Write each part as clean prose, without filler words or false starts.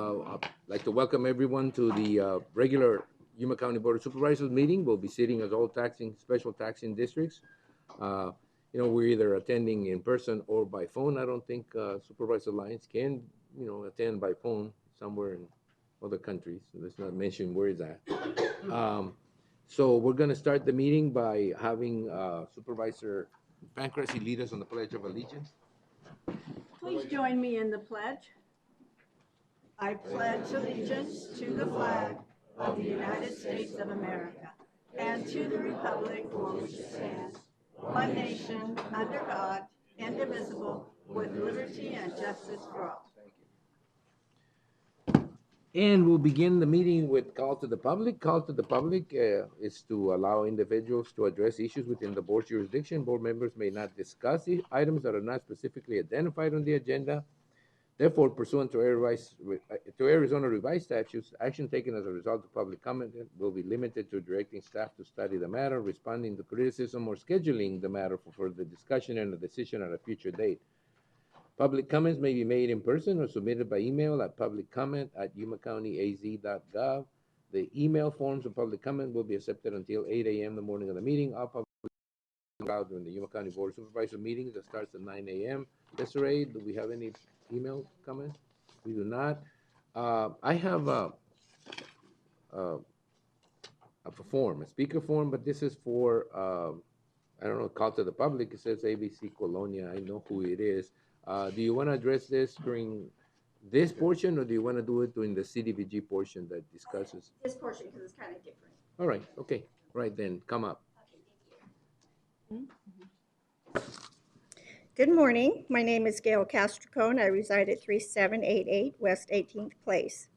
I'd like to welcome everyone to the regular Yuma County Board of Supervisors meeting. We'll be sitting as all special taxing districts. Uh, we're either attending in person or by phone. I don't think Supervisor Lyons can, attend by phone somewhere in other countries. So let's not mention where is that. So we're going to start the meeting by having Supervisor Pancrase lead us on the Pledge of Allegiance. Please join me in the pledge. I pledge allegiance to the flag of the United States of America and to the republic for which it stands, one nation, under God, indivisible, with liberty and justice for all. And we'll begin the meeting with call to the public. Call to the public is to allow individuals to address issues within the board's jurisdiction. Board members may not discuss items that are not specifically identified on the agenda. Therefore, pursuant to Arizona revised statutes, action taken as a result of public comment will be limited to directing staff to study the matter, responding to criticism, or scheduling the matter for further discussion and a decision at a future date. Public comments may be made in person or submitted by email at publiccomment@yumacountyaz.gov. The email forms of public comment will be accepted until 8 a.m. the morning of the meeting. All public allowed during the Yuma County Board of Supervisors meetings that starts at 9 a.m. Desiree, do we have any email comments? We do not. I have a form, a speaker form, but this is for, I don't know, call to the public. It says ABC Colonia. I know who it is. Do you want to address this during this portion, or do you want to do it during the CDBG portion that discusses? This portion, because it's kind of different. All right, okay. Right then, come up. Okay, thank you. Good morning. My name is Gail Castricone. I reside at 3788 West 18th Place.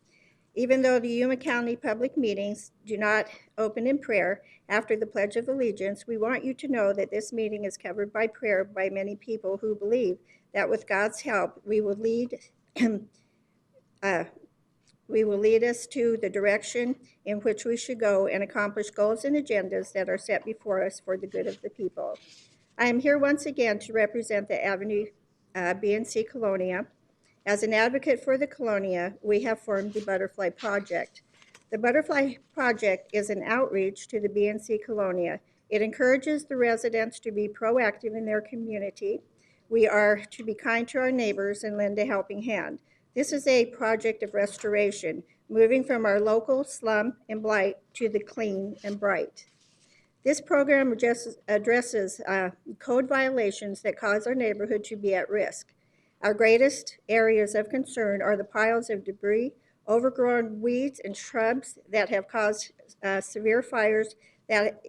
Even though the Yuma County public meetings do not open in prayer after the Pledge of Allegiance, we want you to know that this meeting is covered by prayer by many people who believe that with God's help, we will lead us to the direction in which we should go and accomplish goals and agendas that are set before us for the good of the people. I am here once again to represent the Avenue BNC Colonia. As an advocate for the Colonia, we have formed the Butterfly Project. The Butterfly Project is an outreach to the BNC Colonia. It encourages the residents to be proactive in their community. We are to be kind to our neighbors and lend a helping hand. This is a project of restoration, moving from our local slum and blight to the clean and bright. This program addresses code violations that cause our neighborhood to be at risk. Our greatest areas of concern are the piles of debris, overgrown weeds and shrubs that have caused severe fires that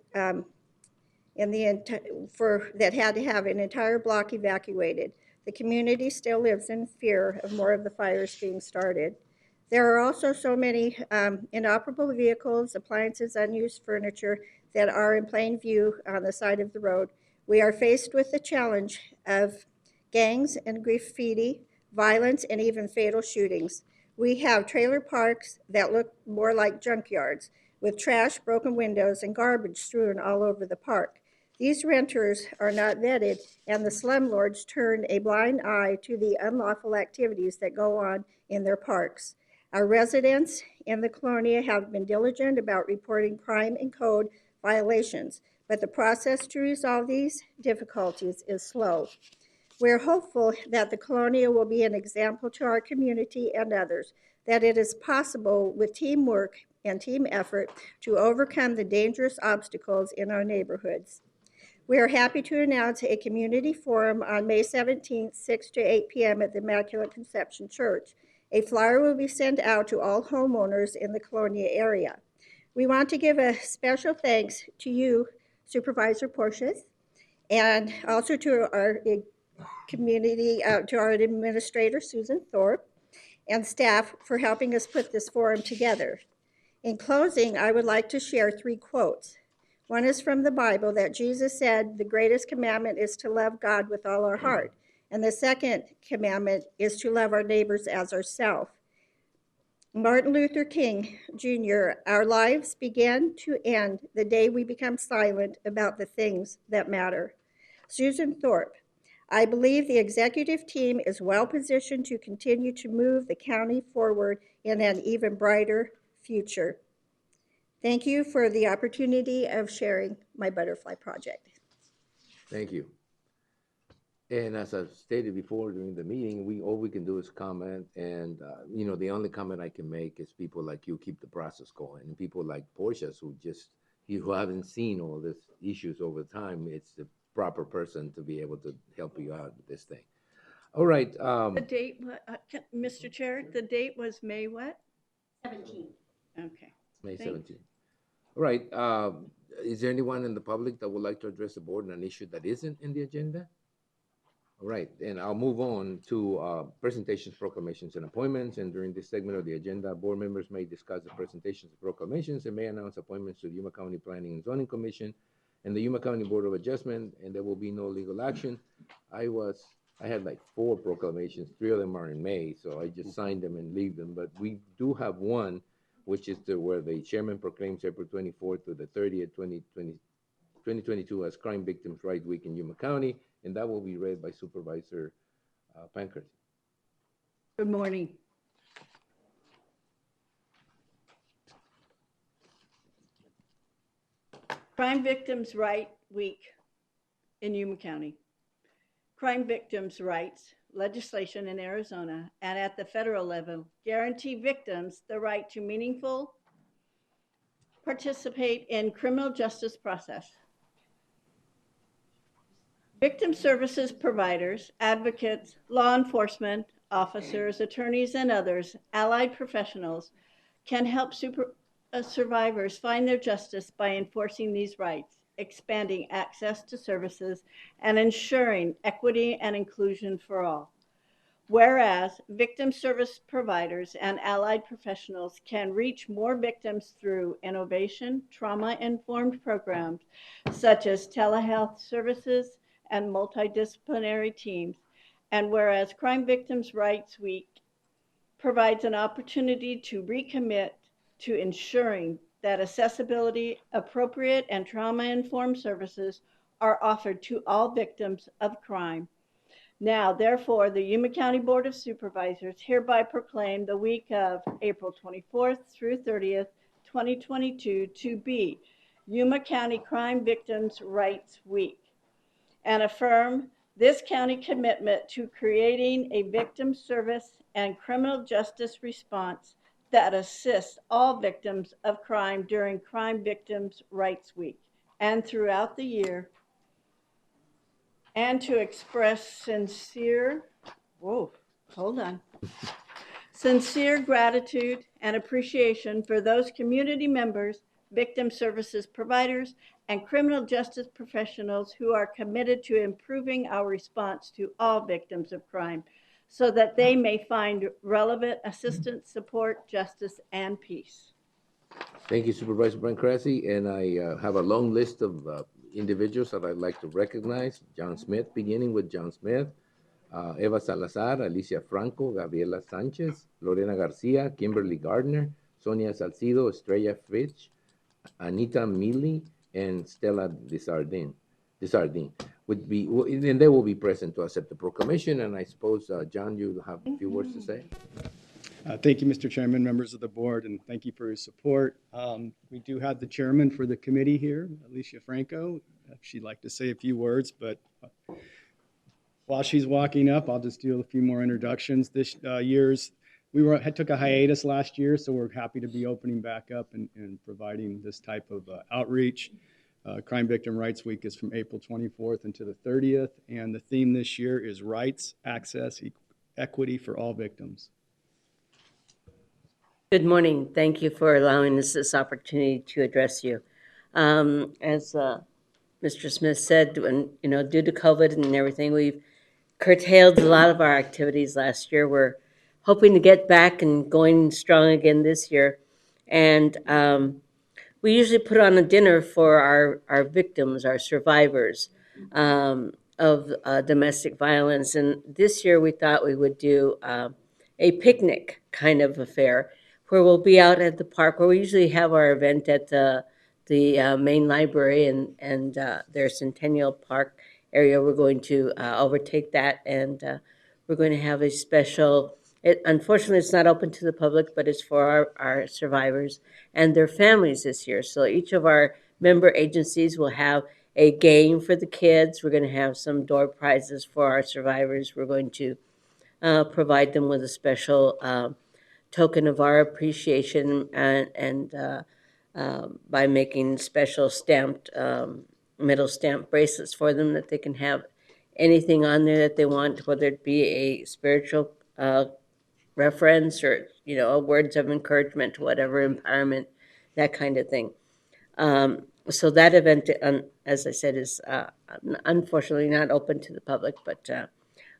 that had to have an entire block evacuated. The community still lives in fear of more of the fires being started. There are also so many inoperable vehicles, appliances, unused furniture that are in plain view on the side of the road. We are faced with the challenge of gangs and graffiti, violence, and even fatal shootings. We have trailer parks that look more like junkyards, with trash, broken windows, and garbage strewn all over the park. These renters are not vetted, and the slumlords turn a blind eye to the unlawful activities that go on in their parks. Our residents in the Colonia have been diligent about reporting crime and code violations, but the process to resolve these difficulties is slow. We're hopeful that the Colonia will be an example to our community and others, that it is possible with teamwork and team effort to overcome the dangerous obstacles in our neighborhoods. We are happy to announce a community forum on May 17th, 6 to 8 p.m. at the Immaculate Conception Church. A flyer will be sent out to all homeowners in the Colonia area. We want to give a special thanks to you, Supervisor Porches, and also to our community, to our administrator, Susan Thorpe, and staff for helping us put this forum together. In closing, I would like to share 3 quotes. One is from the Bible that Jesus said, the greatest commandment is to love God with all our heart. And the second commandment is to love our neighbors as ourselves. Martin Luther King Jr., our lives begin to end the day we become silent about the things that matter. Susan Thorpe, I believe the executive team is well positioned to continue to move the county forward in an even brighter future. Thank you for the opportunity of sharing my butterfly project. Thank you. And as I've stated before during the meeting, all we can do is comment, and you know, the only comment I can make is people like you keep the process going, and people like Portia who haven't seen all these issues over time. It's the proper person to be able to help you out with this thing. All right. The date, Mr. Chair, the date was May what? 17. Okay. May Thank- 17th. All right. Is there anyone in the public that would like to address the board on an issue that isn't in the agenda? All right, and I'll move on to presentations, proclamations, and appointments. And during this segment of the agenda, board members may discuss the presentations and proclamations and may announce appointments to the Yuma County Planning and Zoning Commission and the Yuma County Board of Adjustment, and there will be no legal action. I had like 4 proclamations, 3 of them are in May, so I just signed them and leave them. But we do have one, which is where the chairman proclaims April 24th to the 30th, 2022 as Crime Victims' Rights Week in Yuma County, and that will be read by Supervisor Pankhurst. Good morning. Crime Victims' Rights Week in Yuma County. Crime victims' rights legislation in Arizona and at the federal level guarantee victims the right to meaningful participate in criminal justice process. Victim services providers, advocates, law enforcement officers, attorneys, and others, allied professionals, can help survivors find their justice by enforcing these rights, expanding access to services, and ensuring equity and inclusion for all. Whereas victim service providers and allied professionals can reach more victims through innovation, trauma-informed programs such as telehealth services and multidisciplinary teams, and whereas Crime Victims' Rights Week provides an opportunity to recommit to ensuring that accessibility, appropriate, and trauma-informed services are offered to all victims of crime. Now, therefore, the Yuma County Board of Supervisors hereby proclaim the week of April 24th through 30th, 2022 to be Yuma County Crime Victims' Rights Week, and affirm this county commitment to creating a victim service and criminal justice response that assists all victims of crime during Crime Victims' Rights Week and throughout the year, and to express sincere gratitude and appreciation for those community members, victim services providers, and criminal justice professionals who are committed to improving our response to all victims of crime so that they may find relevant assistance, support, justice, and peace. Thank you, Supervisor Brancrasi, and I have a long list of individuals that I'd like to recognize. John Smith, beginning with John Smith, Eva Salazar, Alicia Franco, Gabriela Sanchez, Lorena Garcia, Kimberly Gardner, Sonia Salcido, Estrella Fitch, Anita Mealy, and Stella Desardin and they will be present to accept the proclamation. And I suppose, John, you have a few words to say. Thank you, Mr. Chairman, members of the board, and thank you for your support. We do have the chairman for the committee here, Alicia Franco. She'd like to say a few words, but while she's walking up, I'll just do a few more introductions. This took a hiatus last year, so we're happy to be opening back up and providing this type of outreach. Crime Victim Rights Week is from April 24th into the 30th, and the theme this year is Rights, Access, Equity for All Victims. Good morning. Thank you for allowing us this opportunity to address you. As Mr. Smith said, due to COVID and everything, we've curtailed a lot of our activities last year. We're hoping to get back and going strong again this year. And we usually put on a dinner for our victims, our survivors of domestic violence. And this year we thought we would do a picnic kind of affair where we'll be out at the park where we usually have our event at the main library and their Centennial Park. area, we're going to overtake that, and we're going to have a special. Unfortunately, it's not open to the public, but it's for our survivors and their families this year. So each of our member agencies will have a game for the kids. We're going to have some door prizes for our survivors. We're going to provide them with a special token of our appreciation, and by making special stamped metal stamp bracelets for them that they can have anything on there that they want, whether it be a spiritual reference or words of encouragement, whatever, empowerment, that kind of thing. So that event, as I said, is unfortunately not open to the public, but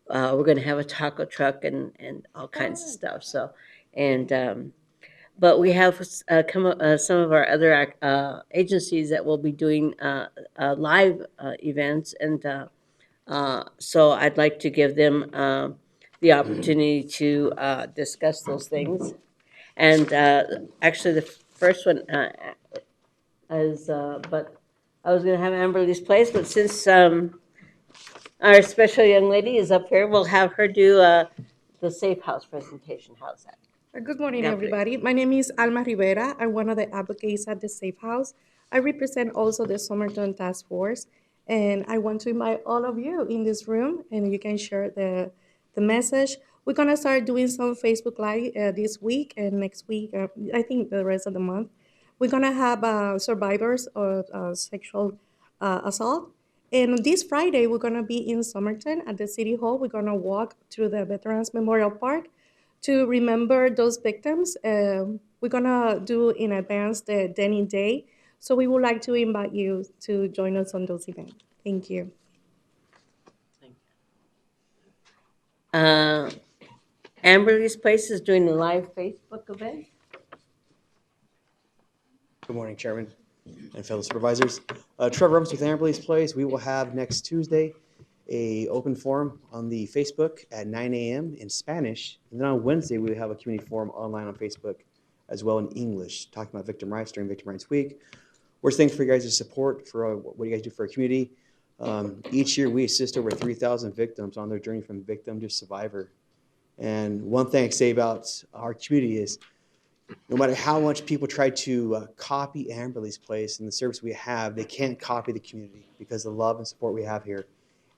we're going to have a taco truck and all kinds of stuff. So, and but we have some of our other agencies that will be doing live events, and so I'd like to give them the opportunity to discuss those things. And actually, the first one is, but I was going to have Amberly's Place, but since our special young lady is up here, we'll have her do the Safe House presentation. How's that? Good morning, Yeah, everybody. My name is Alma Rivera. I'm one of the advocates at the Safe House. I represent also the Somerton Task Force, and I want to invite all of you in this room, and you can share the message. We're gonna start doing some Facebook Live this week and next week. I think the rest of the month. We're gonna have survivors of sexual assault. And this Friday, we're gonna be in Somerton at the City Hall. We're gonna walk through the Veterans Memorial Park to remember those victims. We're gonna do in advance the Denny Day. So we would like to invite you to join us on those events. Thank you. Amberly's Place is doing a live Facebook event. Good morning, Chairman and fellow supervisors. Trevor Rumps with Amberley's Place. We will have next Tuesday a open forum on the Facebook at 9 a.m. in Spanish. And then on Wednesday, we will have a community forum online on Facebook as well in English, talking about victim rights during Victim Rights Week. We're thankful for you guys' support for what you guys do for our community. Each year, we assist over 3,000 victims on their journey from victim to survivor. And one thing I say about our community is, no matter how much people try to copy Amberley's Place and the service we have, they can't copy the community because of the love and support we have here.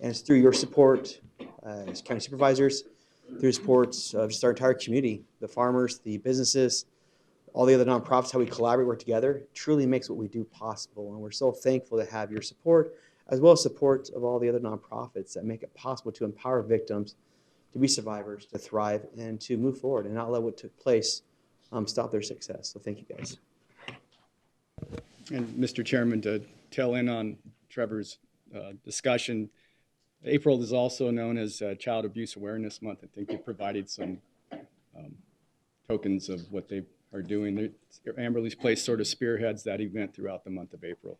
And it's through your support as county supervisors, through the support of just our entire community, the farmers, the businesses, all the other nonprofits, how we collaborate, work together, truly makes what we do possible. And we're so thankful to have your support, as well as support of all the other nonprofits that make it possible to empower victims to be survivors, to thrive, and to move forward and not let what took place stop their success. So thank you, guys. And Mr. Chairman, to tail in on Trevor's discussion, April is also known as Child Abuse Awareness Month. I think you provided some tokens of what they are doing. Amberley's Place sort of spearheads that event throughout the month of April.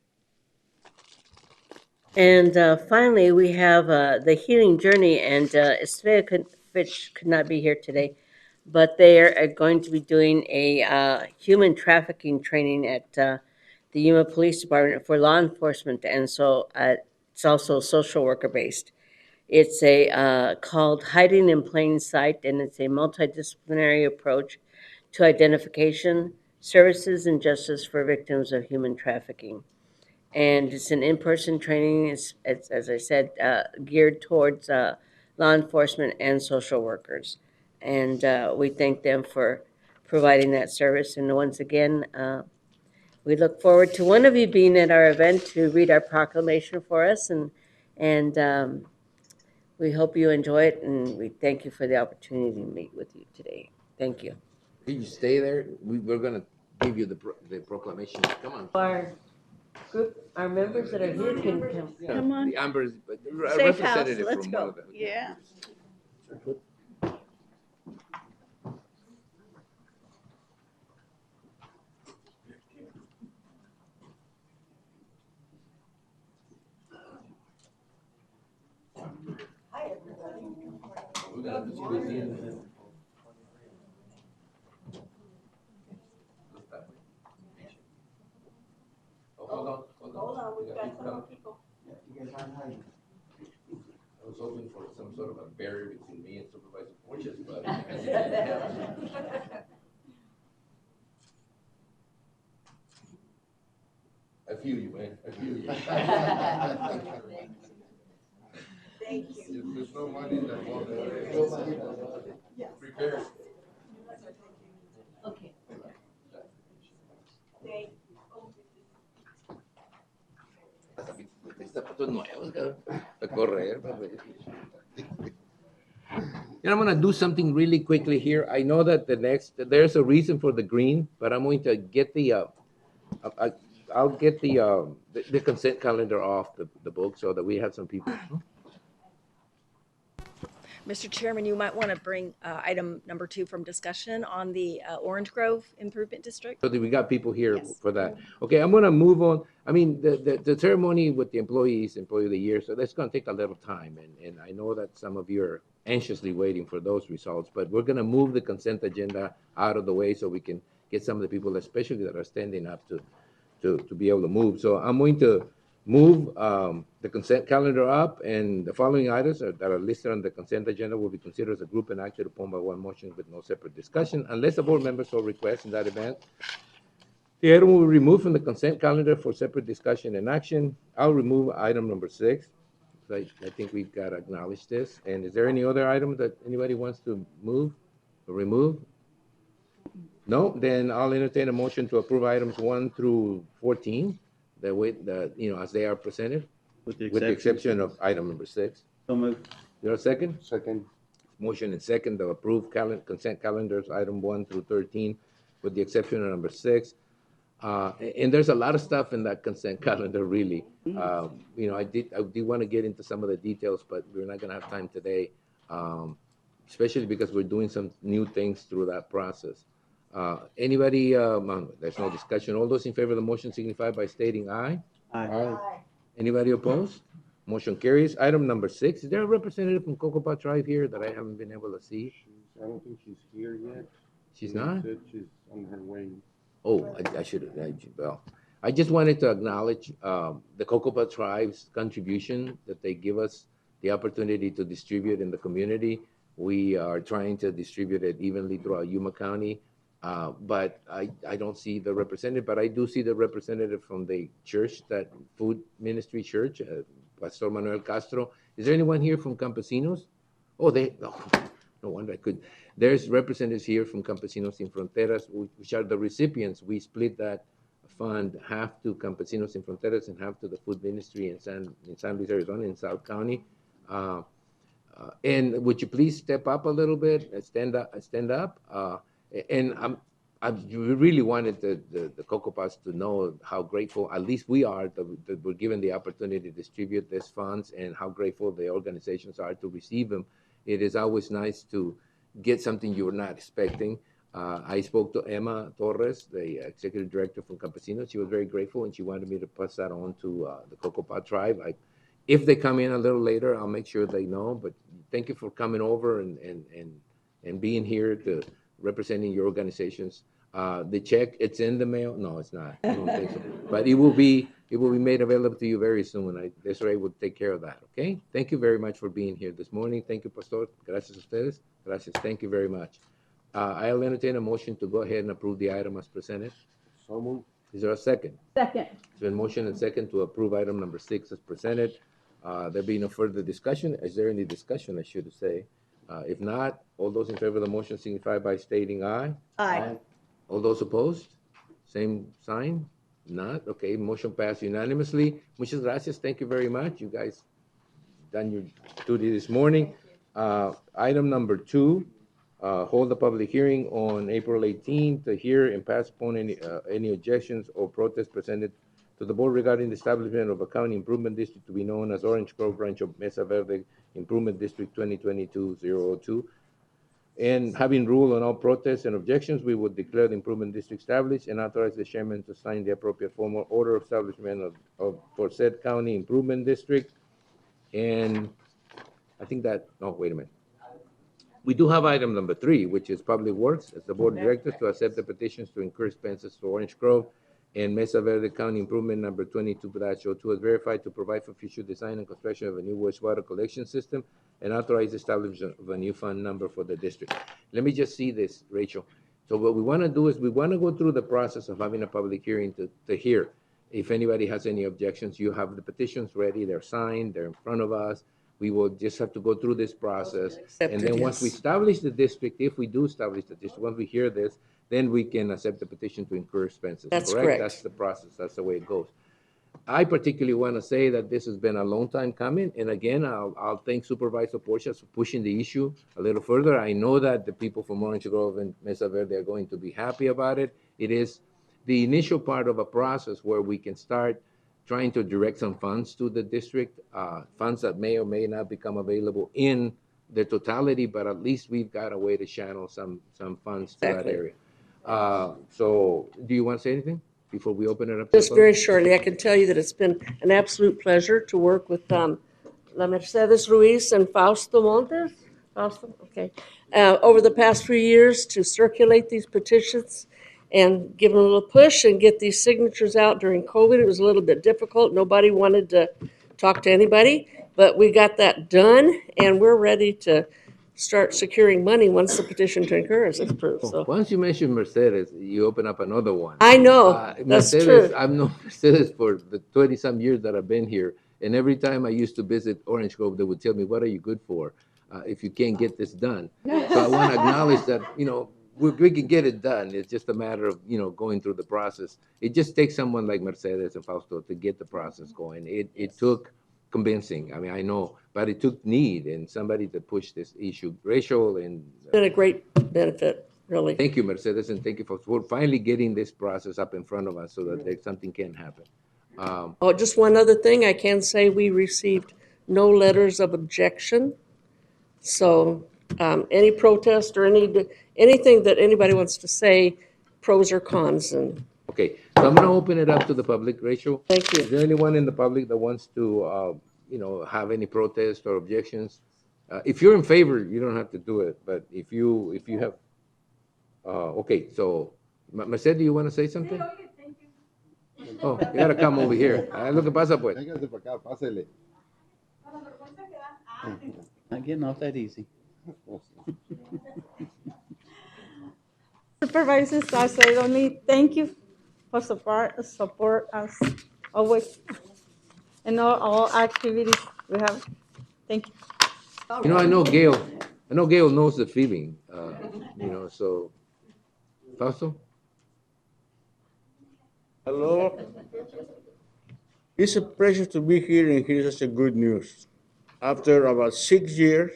And finally, we have the Healing Journey, and Svea Fitch could not be here today, but they are going to be doing a human trafficking training at the Yuma Police Department for law enforcement, and so it's also social worker based. It's called Hiding in Plain Sight, and it's a multidisciplinary approach to identification, services, and justice for victims of human trafficking. And it's an in-person training. It's as I said, geared towards law enforcement and social workers. And we thank them for providing that service. And once again, we look forward to one of you being at our event to read our proclamation for us. And we hope you enjoy it. And we thank you for the opportunity to meet with you today. Thank you. Can you stay there? We're gonna give you the proclamation. Come on. Our group, our members that are here can come. Yeah, Come on. The Amber's, a Safe House, representative let's from one go. of them. Yeah. Hold on. Hold on, we've got some more people. I feel you, man. I feel you. Thank you. There's no money that won't. Prepare. Okay. Thank Zapatos nuevos, cabrón. A correr, papi. And I'm gonna do something really quickly here. I know that there's a reason for the green, but I'm going to get I'll get the consent calendar off the book so that we have some people. Mr. Chairman, you might want to bring item number 2 from discussion on the Orange Grove Improvement District. So that we got people here Yes. for that. Okay, I'm gonna move on. I mean, the ceremony with the employees, Employee of the Year, so that's gonna take a little time. And I know that some of you are anxiously waiting for those results, but we're gonna move the consent agenda out of the way so we can get some of the people, especially that are standing up to be able to move. So I'm going to move the consent calendar up, and the following items that are listed on the consent agenda will be considered as a group and acted upon by one motion with no separate discussion, unless the board member so requests in that event. The item will be removed from the consent calendar for separate discussion and action. I'll remove item number 6. I think we've got to acknowledge this. And is there any other item that anybody wants to move or remove? No, then I'll entertain a motion to approve items 1 through 14, as they are presented, With the with the exception of item number 6. So moved. Is there a second? Second. Motion and second to approve consent calendars, item 1 through 13, with the exception of number 6. And there's a lot of stuff in that consent calendar, really. I did want to get into some of the details, but we're not going to have time today, especially because we're doing some new things through that process. Anybody, there's no discussion. All those in favor of the motion signify by stating aye. Aye. Anybody opposed? Motion carries. Item number 6, is there a representative from Cocopah Tribe here that I haven't been able to see? I don't think she's here yet. She's not? Said she's on her way. Oh, I should have, well, I just wanted to acknowledge the Cocopah Tribe's contribution that they give us the opportunity to distribute in the community. We are trying to distribute it evenly throughout Yuma County, but I don't see the representative, but I do see the representative from the church, that food ministry church, Pastor Manuel Castro. Is there anyone here from Campesinos? Oh, no wonder I could. There's representatives here from Campesinos Sin Fronteras, which are the recipients. We split that fund half to Campesinos Sin Fronteras and half to the food ministry in San Luis, Arizona, in South County. And would you please step up a little bit, stand up? And I really wanted the Cocopahs to know how grateful, at least we are, that we're given the opportunity to distribute these funds, and how grateful the organizations are to receive them. It is always nice to get something you're not expecting. I spoke to Emma Torres, the executive director from Campesinos. She was very grateful, and she wanted me to pass that on to the Cocopah Tribe. If they come in a little later, I'll make sure they know. But thank you for coming over and being here to representing your organizations. The check, it's in the mail. No, it's not. I don't think so. But it will be made available to you very soon. Desiree will take care of that. Okay. Thank you very much for being here this morning. Thank you, Pastor. Gracias a ustedes. Gracias. Thank you very much. I'll entertain a motion to go ahead and approve the item as presented. So moved. Is there a second? Second. It's been motion and second to approve item number 6 as presented. There being no further discussion. Is there any discussion, I should say? If not, all those in favor of the motion signify by stating aye. Aye. All those opposed? Same sign? Not? Okay, motion passed unanimously. Muchas gracias. Thank you very much. You guys done your duty this morning. Item number 2, hold a public hearing on April 18th to hear and pass upon any objections or protests presented to the board regarding the establishment of a county improvement district to be known as Orange Grove Rancho Mesa Verde Improvement District 2022-002. And having ruled on all protests and objections, we would declare the improvement district established and authorize the chairman to sign the appropriate formal order of establishment for said county improvement district. And I think that, oh, wait a minute. We do have item number 3, which is Public Works, as the board of directors to accept the petitions to incur expenses to Orange Grove and Mesa Verde County Improvement number 22-02 as verified to provide for future design and construction of a new wastewater collection system and authorize the establishment of a new fund number for the district. Let me just see this, Rachel. So what we want to do is we want to go through the process of having a public hearing to hear. If anybody has any objections, you have the petitions ready, they're signed, they're in front of us. We will just have to go through this process. And then once we establish the district, if we do establish the district, once we hear this, then we can accept the petition to incur expenses. That's correct. That's the process, that's the way it goes. I particularly want to say that this has been a long time coming, and again, I'll thank Supervisor Porchas for pushing the issue a little further. I know that the people from Orange Grove and Mesa Verde are going to be happy about it. It is the initial part of a process where we can start trying to direct some funds to the district, funds that may or may not become available in their totality, but at least we've got a way to channel some funds to that Exactly. area. So do you want to say anything before we open it up? to the Just public? very shortly, I can tell you that it's been an absolute pleasure to work with La Mercedes Ruiz and Fausto Montes. Fausto, okay. Over the past few years to circulate these petitions and give them a little push and get these signatures out during COVID. It was a little bit difficult. Nobody wanted to talk to anybody, but we got that done and we're ready to start securing money once the petition to incur is approved. So Once you mention Mercedes, you open up another one. I know, that's Mercedes, true. I've known Mercedes for the 20-some years that I've been here, and every time I used to visit Orange Grove, they would tell me, "What are you good for if you can't get this done?" So I want to acknowledge that, we can get it done. It's just a matter of, going through the process. It just takes someone like Mercedes and Fausto to get the process going. It took convincing. I mean, I know, but it took need and somebody to push this issue. Rachel and Been a great benefit, really. thank you, Mercedes, and thank you for finally getting this process up in front of us so that something can happen. Oh, just one other thing, I can say we received no letters of objection. So any protest or anything that anybody wants to say, pros or cons, and Okay, so I'm going to open it up to the public. Rachel? thank you. Is there anyone in the public that wants to, have any protest or objections? If you're in favor, you don't have to do it, but if you have, okay, so, Mercedes, do you want to say something? Oh, you gotta come over here. Lo que pasa, pues. Véngase para acá, pásele. Not getting off that easy. Supervisor Salcedo, thank you for support us always in all activities we have. Thank you. I know Gail knows the feeling, so, Fausto? Hello. It's a pleasure to be here and hear such a good news. After about 6 years,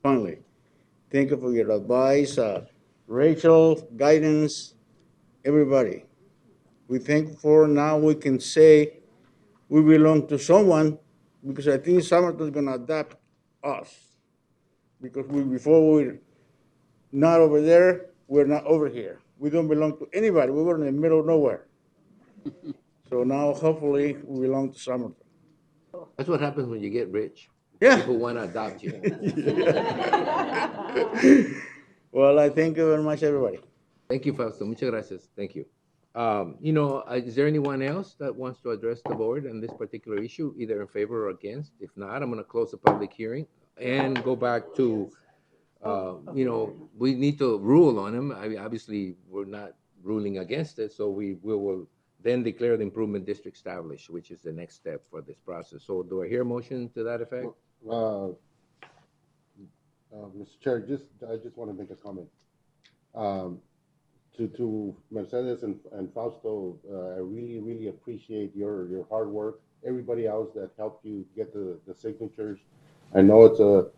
finally. Thank you for your advice, Rachel, guidance, everybody. We thank for now we can say we belong to someone because I think Somerton is gonna adapt us. Because before we were not over there, we're not over here. We don't belong to anybody. We were in the middle of nowhere. So now hopefully we belong to Somerton. That's what happens when you get rich. Yeah. People want to adopt you. Well, I thank you very much, everybody. Thank you, Fausto. Muchas gracias. Thank you. Is there anyone else that wants to address the board on this particular issue, either in favor or against? If not, I'm going to close the public hearing and go back to, we need to rule on them. I mean, obviously, we're not ruling against it, so we will then declare the improvement district established, which is the next step for this process. So do I hear a motion to that effect? Mr. Chair, I just want to make a comment. To Mercedes and Fausto, I really, really appreciate your hard work. Everybody else that helped you get the signatures. I know it's a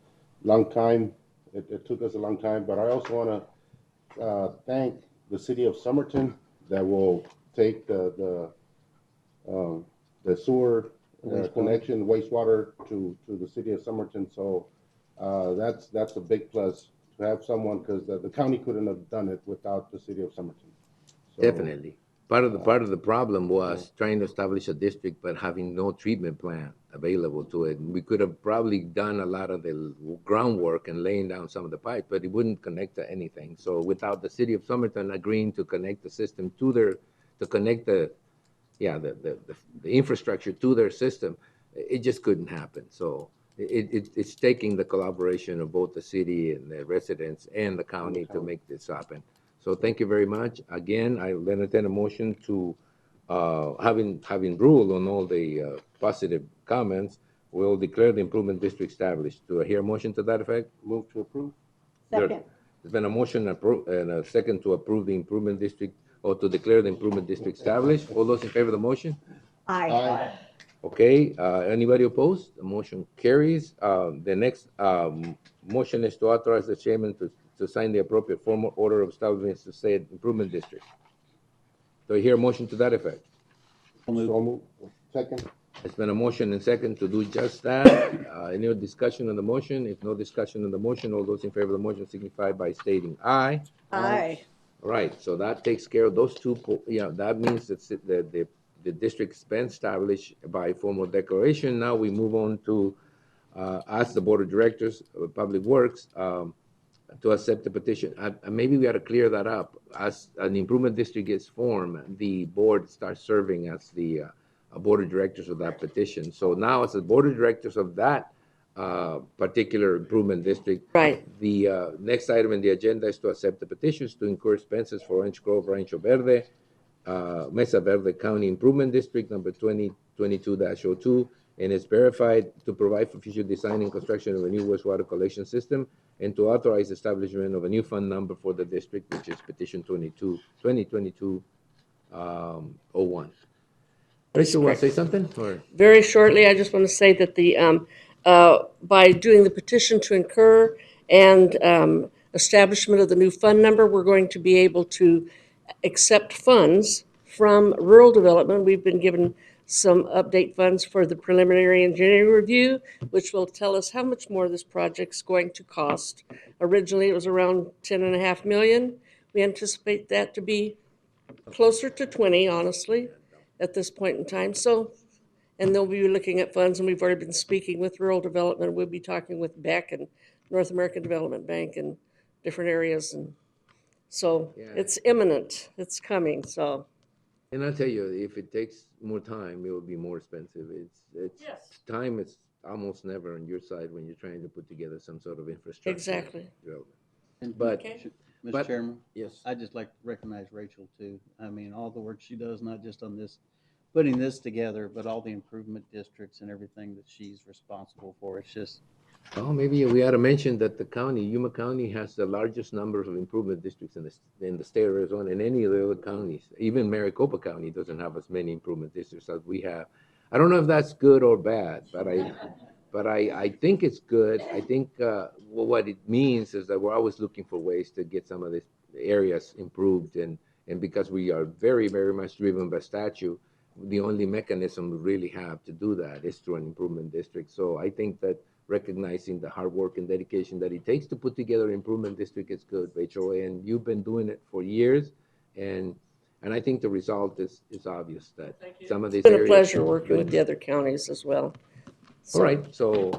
long time. It took us a long time, but I also want to thank the city of Somerton that will take the sewer connection, wastewater to the city of Somerton. So that's a big plus to have someone, because the county couldn't have done it without the city of Somerton. So, Definitely. Part of the problem was trying to establish a district, but having no treatment plan available to it. We could have probably done a lot of the groundwork and laying down some of the pipes, but it wouldn't connect to anything. So without the city of Somerton agreeing to connect the system to connect the infrastructure to their system, it just couldn't happen. So it's taking the collaboration of both the city and the residents and the county to make this happen. So thank you very much. Again, I will entertain a motion to having ruled on all the positive comments, we'll declare the improvement district established. Do I hear a motion to that effect? Move to approve. Second. There's been a motion and a second to approve the improvement district, or to declare the improvement district established. All those in favor of the motion? Aye. Okay, anybody opposed? The motion carries. The next motion is to authorize the chairman to sign the appropriate formal order of establishment to said improvement district. Do I hear a motion to that effect? So move. Second. It's been a motion and second to do just that. Any discussion on the motion? If no discussion on the motion, all those in favor of the motion signify by stating aye. Aye. All right, so that takes care of those two, that means that the district's been established by formal declaration. Now we move on to ask the Board of Directors of Public Works to accept the petition. Maybe we ought to clear that up. As an improvement district gets formed, the board starts serving as the Board of Directors of that petition. So now, as the Board of Directors of that particular improvement district, Right. the next item in the agenda is to accept the petitions to incur expenses for Orange Grove, Rancho Verde, Mesa Verde County Improvement District number 2022-02, and it's verified to provide for future design and construction of a new wastewater collection system, and to authorize establishment of a new fund number for the district, which is petition 2022-01. Rachel, want to say something? Or? Very shortly, I just want to say that by doing the petition to incur and establishment of the new fund number, we're going to be able to accept funds from rural development. We've been given some update funds for the preliminary engineering review, which will tell us how much more this project's going to cost. Originally, it was around 10.5 million. We anticipate that to be closer to 20, honestly, at this point in time. So, and they'll be looking at funds, and we've already been speaking with rural development. We'll be talking with BEC and North American Development Bank and different areas. And so it's imminent. It's coming, so. And I'll tell you, if it takes more time, it will be more expensive. Time is almost never on your side when you're trying to put together some sort of infrastructure. Exactly. But, Mr. but- Chairman, yes. I'd just like to recognize Rachel too. I mean, all the work she does, not just on this, putting this together, but all the improvement districts and everything that she's responsible for. It's just, Oh, maybe we ought to mention that the county, Yuma County, has the largest number of improvement districts in the state of Arizona and any of the other counties. Even Maricopa County doesn't have as many improvement districts as we have. I don't know if that's good or bad, but I think it's good. I think what it means is that we're always looking for ways to get some of these areas improved, and because we are very, very much driven by statute, the only mechanism we really have to do that is through an improvement district. So I think that recognizing the hard work and dedication that it takes to put together an improvement district is good, Rachel, and you've been doing it for years, and I think the result is obvious that some of these It's been a areas. pleasure working with the other counties as well. All right, so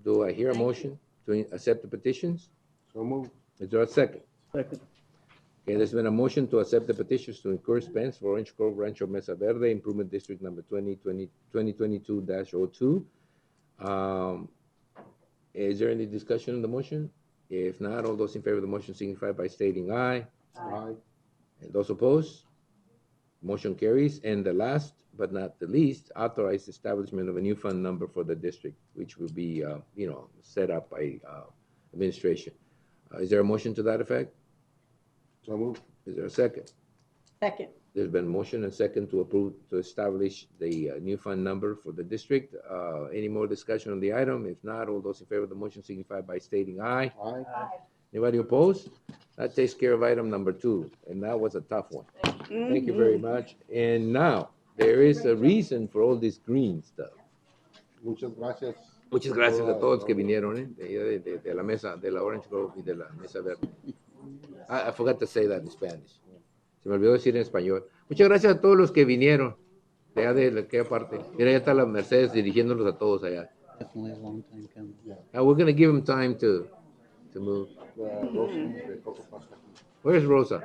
do I hear a motion to accept the petitions? So move. Is there a second? second, Okay, there's been a motion to accept the petitions to incur expense for Orange Grove Rancho Mesa Verde Improvement District number 2022-02. Is there any discussion on the motion? If not, all those in favor of the motion signify by stating aye. Aye. And those opposed? Motion carries. And the last but not the least, authorize establishment of a new fund number for the district, which will be, set up by administration. Is there a motion to that effect? So move. Is there a second? Second. There's been motion and second to approve, to establish the new fund number for the district. Any more discussion on the item? If not, all those in favor of the motion signify by stating aye. Aye. Anybody opposed? That takes care of item number 2, and that was a tough one. Thank you very much. And now, there is a reason for all this green stuff. Muchas gracias. Muchas gracias a todos que vinieron, de la mesa, de la Orange Grove y de la Mesa Verde. I forgot to say that in Spanish. Se me olvidó decir en español. Muchas gracias a todos los que vinieron de allá de aquella parte. Mira, ya está la Mercedes dirigiéndolos a todos allá. definitely a long time coming. We're going to give them time to move. Rosa de Coco Pasta. Where's Rosa?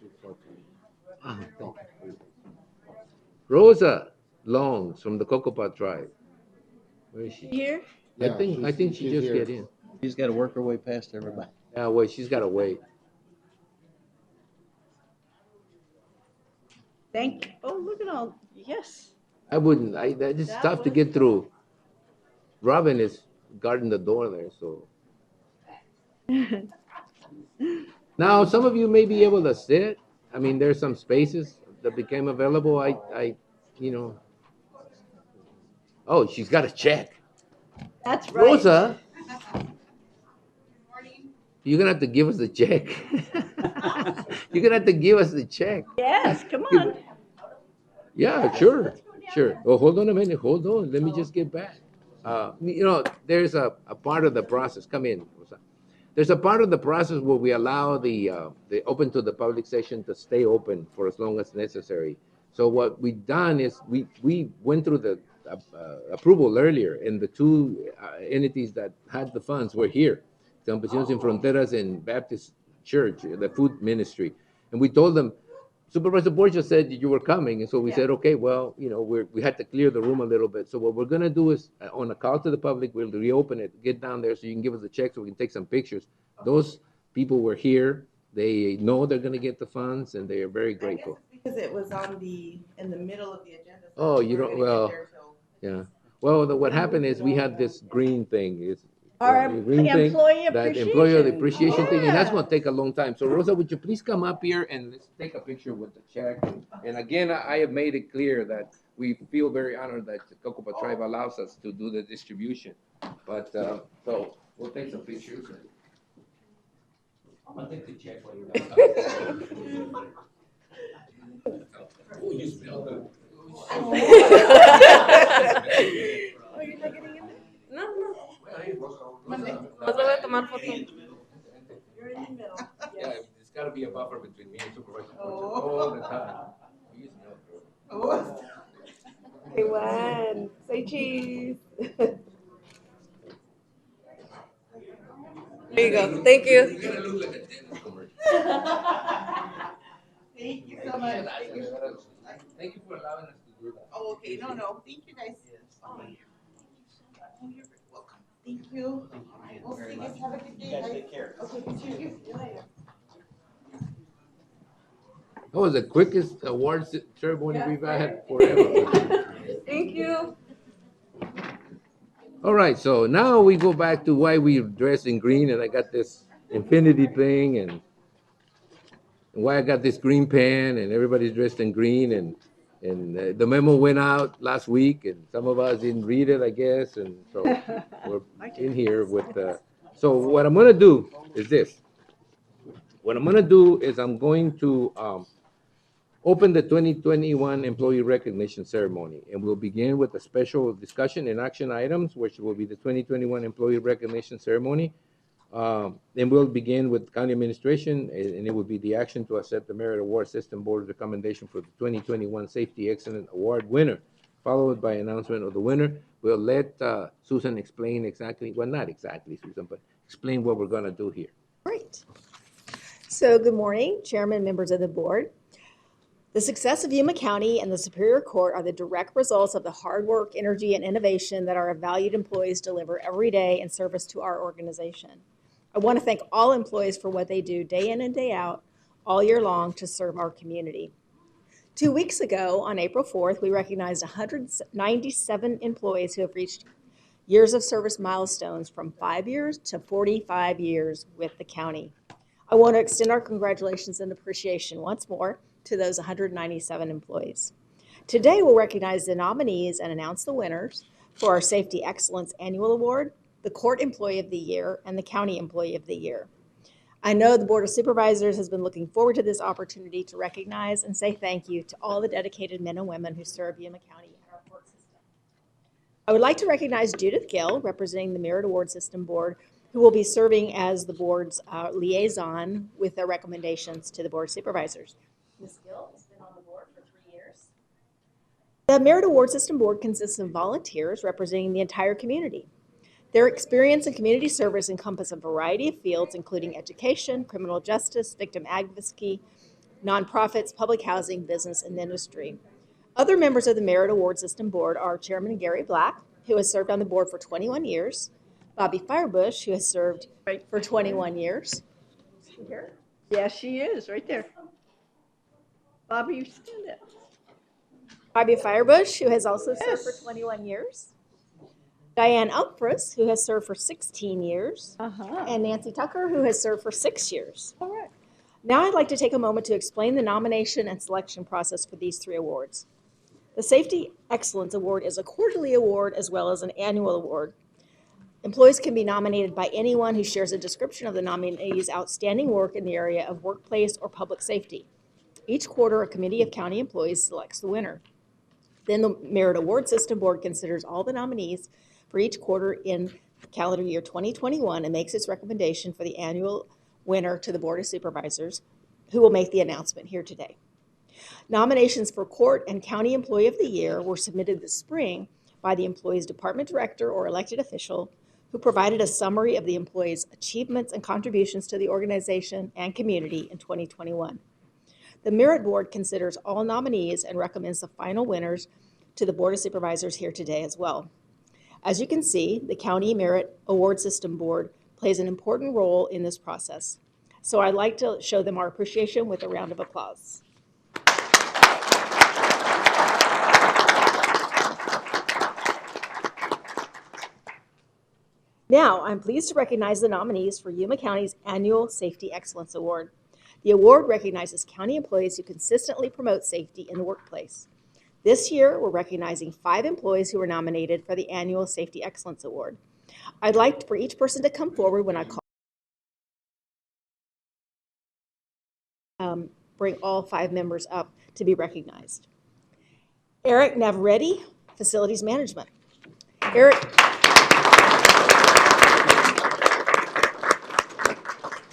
She's talking. Oh. Rosa Longs from the Cocopah tribe. Where is she? Here? I think she she's just here. get in. She's got to work her way past everybody. Yeah, wait, she's got to wait. Thank you. Oh, look at all, yes. I wouldn't, it's That tough to was get through. Robin is guarding the door there, so. Now, some of you may be able to sit. I mean, there's some spaces that became available. You know. Oh, she's got a check. That's right. Rosa, you're gonna have to give us the check. You're gonna have to give us the check. Yes, come on. Yeah, sure, sure. Well, hold on a minute. Hold on. Let me just get back. You know, there's a part of the process. Come in, Rosa. There's a part of the process where we allow the open to the public session to stay open for as long as necessary. So what we've done is we went through the approval earlier, and the two entities that had the funds were here, Campesinos Sin Fronteras and Baptist Church, the food ministry, and we told them. Supervisor Borgia said you were coming, and so we said, okay, well, you know, we had to clear the room a little bit. So what we're gonna do is, on a call to the public, we'll reopen it, get down there so you can give us a check so we can take some pictures. Those people were here. They know they're gonna get the funds, and they are very grateful. Because it was in the middle of the agenda. so Oh, we you weren't don't, gonna get well, there till- yeah. Well, what happened is we had this green thing. It's Our the green thing, employee that employee appreciation. appreciation thing, and that's Yeah. gonna take a long time. So Rosa, would you please come up here and let's take a picture with the check? And again, I have made it clear that we feel very honored that the Cocopa tribe allows us to do the distribution. But, so we'll take some pictures. I'm gonna take the check while you're done. Oh, you smell good. Oh, you're not getting in there? No, no. Nos voy a tomar foto. You're in the middle. Yeah, there's gotta be a buffer between me and Supervisor Borgia all the time. You smell good. Oh. Okay, one. Say cheese. There you go. Thank you. You're gonna look like a dentist commercial. Thank you so much. Thank you for allowing us to do that. Oh, okay, no, thank you guys. Oh, you're welcome. Thank you. All right, we'll see you guys, have a good day. You guys take care. Okay, thank you. See you later. That was the quickest awards ceremony we've had forever. Thank you. All right, so now we go back to why we dress in green, and I got this infinity thing, and why I got this green pen, and everybody's dressed in green, and the memo went out last week, and some of us didn't read it, I guess, and so we're in here with. So what I'm gonna do is this. What I'm gonna do is I'm going to open the 2021 Employee Recognition Ceremony, and we'll begin with a special discussion and action items, which will be the 2021 Employee Recognition Ceremony. Then we'll begin with county administration, and it will be the action to accept the Merit Award System Board's recommendation for the 2021 Safety Excellence Award winner, followed by announcement of the winner. We'll let Susan explain exactly, well, not exactly, Susan, but explain what we're gonna do here. Great. So good morning, Chairman, members of the board. The success of Yuma County and the Superior Court are the direct results of the hard work, energy, and innovation that our valued employees deliver every day in service to our organization. I want to thank all employees for what they do day in and day out, all year long to serve our community. 2 weeks ago, on April 4th, we recognized 197 employees who have reached years of service milestones from 5 years to 45 years with the county. I want to extend our congratulations and appreciation once more to those 197 employees. Today, we'll recognize the nominees and announce the winners for our Safety Excellence Annual Award, the Court Employee of the Year, and the County Employee of the Year. I know the Board of Supervisors has been looking forward to this opportunity to recognize and say thank you to all the dedicated men and women who serve Yuma County and our court system. I would like to recognize Judith Gill, representing the Merit Award System Board, who will be serving as the board's liaison with their recommendations to the Board of Supervisors. Ms. Gill has been on the board for 3 years. The Merit Award System Board consists of volunteers representing the entire community. Their experience in community service encompass a variety of fields, including education, criminal justice, victim advocacy, nonprofits, public housing, business, and industry. Other members of the Merit Award System Board are Chairman Gary Black, who has served on the board for 21 years, Bobby Firebush, who has served for 21 years. Yeah, she is, right there. Bobby, you stand up. Fabia Firebush, who has also served for 21 years. Diane Umphris, who has served for 16 years. And Nancy Tucker, who has served for 6 years. All right. Now I'd like to take a moment to explain the nomination and selection process for these 3 awards. The Safety Excellence Award is a quarterly award as well as an annual award. Employees can be nominated by anyone who shares a description of the nominee's outstanding work in the area of workplace or public safety. Each quarter, a committee of county employees selects the winner. Then the Merit Award System Board considers all the nominees for each quarter in calendar year 2021 and makes its recommendation for the annual winner to the Board of Supervisors, who will make the announcement here today. Nominations for Court and County Employee of the Year were submitted this spring by the employee's department director or elected official who provided a summary of the employee's achievements and contributions to the organization and community in 2021. The Merit Board considers all nominees and recommends the final winners to the Board of Supervisors here today as well. As you can see, the County Merit Award System Board plays an important role in this process. So I'd like to show them our appreciation with a round of applause. Now, I'm pleased to recognize the nominees for Yuma County's Annual Safety Excellence Award. The award recognizes county employees who consistently promote safety in the workplace. This year, we're recognizing 5 employees who were nominated for the Annual Safety Excellence Award. I'd like for each person to come forward when I call. Bring all 5 members up to be recognized. Eric Navarrete, Facilities Management. Eric.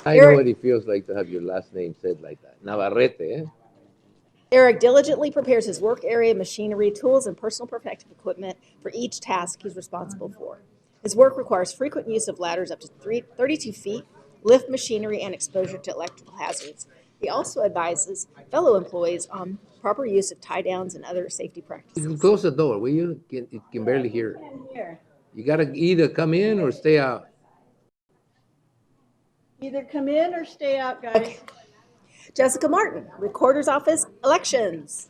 I know what it feels like to have your last name said like that. Navarrete, eh? Eric diligently prepares his work area, machinery, tools, and personal protective equipment for each task he's responsible for. His work requires frequent use of ladders up to 32 feet, lift machinery, and exposure to electrical hazards. He also advises fellow employees on proper use of tie downs and other safety practices. You can close the door, will you? You can barely hear it. You gotta either come in or stay out. Either come in or stay out, guys. Okay. Jessica Martin, Recorder's Office, Elections.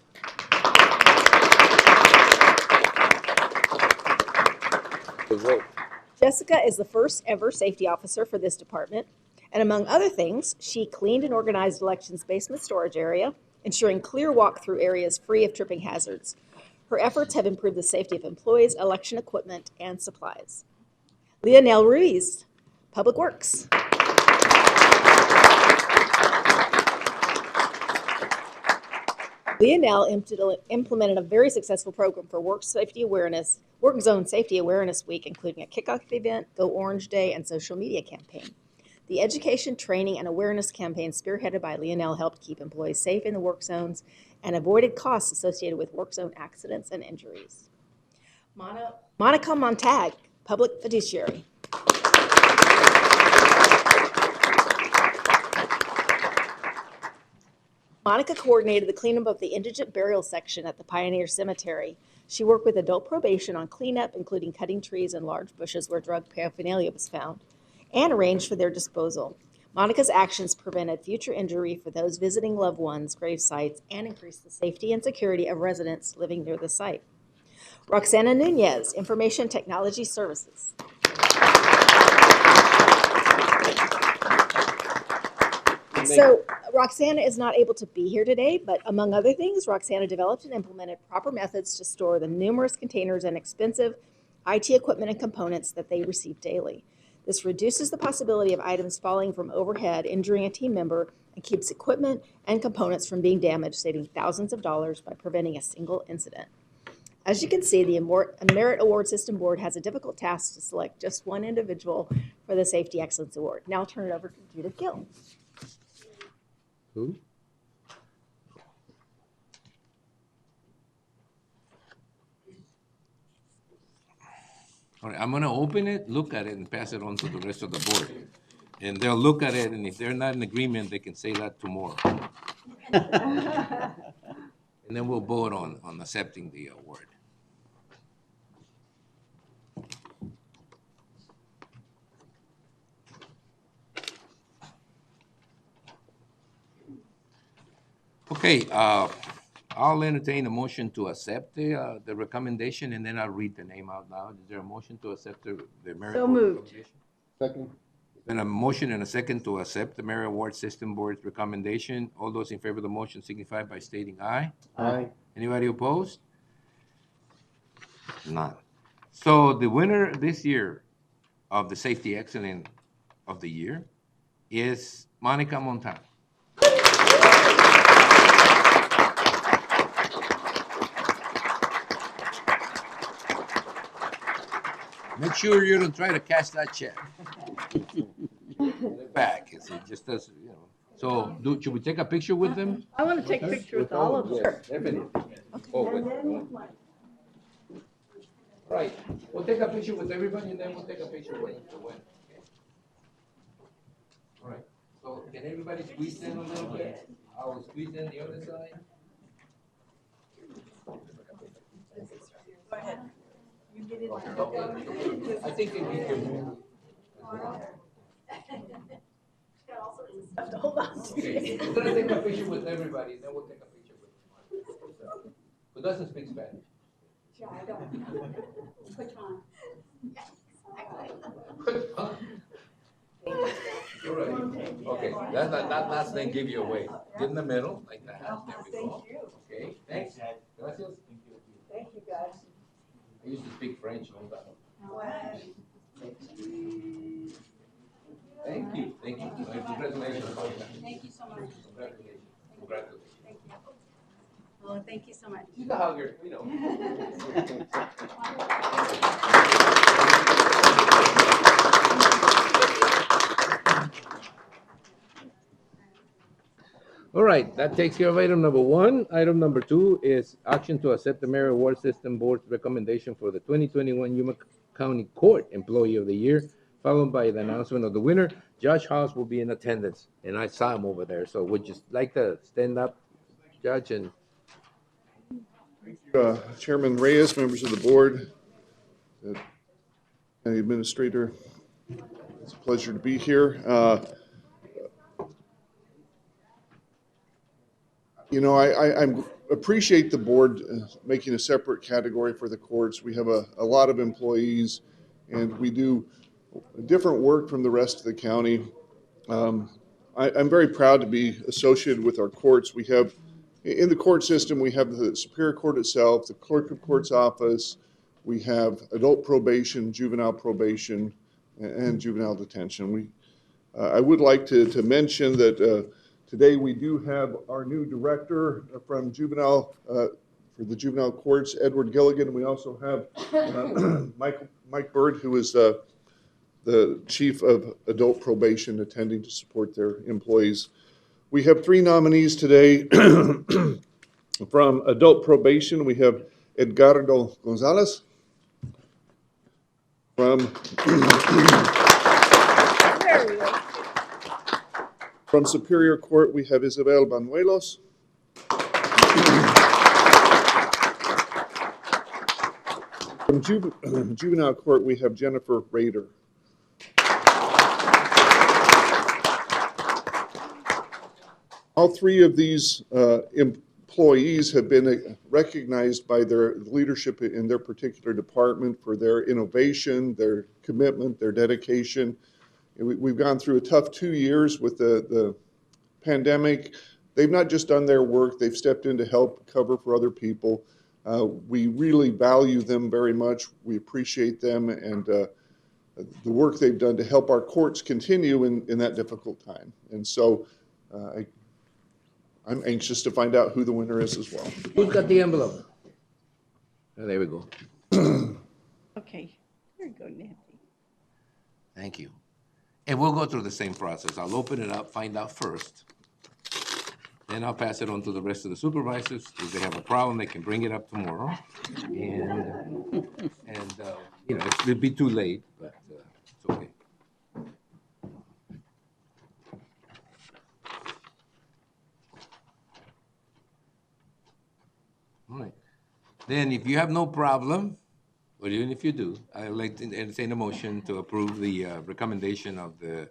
Jessica is the first ever safety officer for this department, and among other things, she cleaned and organized elections basement storage area, ensuring clear walk-through areas free of tripping hazards. Her efforts have improved the safety of employees, election equipment, and supplies. Leonel Ruiz, Public Works. Leonel implemented a very successful program for work zone safety awareness week, including a kickoff event, Go Orange Day, and social media campaign. The education, training, and awareness campaign spearheaded by Leonel helped keep employees safe in the work zones and avoided costs associated with work zone accidents and injuries. Monica Montag, Public Fiduciary. Monica coordinated the cleanup of the indigent burial section at the Pioneer Cemetery. She worked with adult probation on cleanup, including cutting trees and large bushes where drug paraphernalia was found, and arranged for their disposal. Monica's actions prevented future injury for those visiting loved ones' grave sites and increased the safety and security of residents living near the site. Roxana Nunez, Information Technology Services. So Roxana is not able to be here today, but among other things, Roxana developed and implemented proper methods to store the numerous containers and expensive IT equipment and components that they receive daily. This reduces the possibility of items falling from overhead, injuring a team member, and keeps equipment and components from being damaged, saving thousands of dollars by preventing a single incident. As you can see, the Merit Award System Board has a difficult task to select just one individual for the Safety Excellence Award. Now I'll turn it over to Judith Gill. Who? All right, I'm gonna open it, look at it, and pass it on to the rest of the board. And they'll look at it, and if they're not in agreement, they can say that tomorrow. And then we'll vote on accepting the award. Okay, I'll entertain a motion to accept the recommendation, and then I'll read the name out loud. Is there a motion to accept the merit So board moved. recommendation? Second. Been a motion and a second to accept the Merit Award System Board's recommendation. All those in favor of the motion signify by stating aye. Aye. Anybody opposed? None. So the winner this year of the Safety Excellence of the Year is Monica Montana. Make sure you don't try to cash that check. Back, it just does, you know. So, should we take a picture with them? I want to take a picture with all of them. Yes, definitely. Oh, wait. Right, we'll take a picture with everybody, and then we'll take a picture with the winner. All right, so can everybody squeeze in a little bit? I will squeeze in the other side. Go ahead. You get it. I think if you can. Hold on. Okay, we're gonna take a picture with everybody, and then we'll take a picture with who doesn't speak Spanish. Yeah, I don't. Which one? All right, okay, that last name give you away. Get in the middle, like that, there we go. Okay, thanks. Gracias. Thank you, guys. I used to speak French, hold on. Thank you, thank you. Congratulations. Thank you so much. Congratulations. Congratulations. Thank you. Oh, thank you so much. She's a hugger, we know. All right, that takes care of item number one. Item number two is action to accept the Merit Award System Board's recommendation for the 2021 Yuma County Court Employee of the Year, followed by the announcement of the winner. Judge House will be in attendance, and I saw him over there. So would you like to stand up, Judge, and Chairman Reyes, members of the board, County Administrator, it's a pleasure to be here. You know, I appreciate the board making a separate category for the courts. We have a lot of employees, and we do different work from the rest of the county. I'm very proud to be associated with our courts. We have, in the court system, we have the Superior Court itself, the Clerk of Court's office, we have adult probation, juvenile probation, and juvenile detention. I would like to mention that today we do have our new director from juvenile, for the juvenile courts, Edward Gilligan. We also have Mike Bird, who is the chief of adult probation, attending to support their employees. We have three nominees today. From adult probation, we have Edgardo Gonzalez. From Superior Court, we have Isabel Banuelos. From Juvenile Court, we have Jennifer Rader. All three of these employees have been recognized by their leadership in their particular department for their innovation, their commitment, their dedication. We've gone through a tough 2 years with the pandemic. They've not just done their work, they've stepped in to help cover for other people. We really value them very much. We appreciate them and the work they've done to help our courts continue in that difficult time. And so I'm anxious to find out who the winner is as well. who's got the envelope? Oh, there we go. Okay, here you go, Nancy. Thank you. And we'll go through the same process. I'll open it up, find out first. Then I'll pass it on to the rest of the supervisors. If they have a problem, they can bring it up tomorrow. And you know, it'll be too late, but it's okay. All right. Then if you have no problem, or even if you do, I would like to entertain a motion to approve the recommendation of the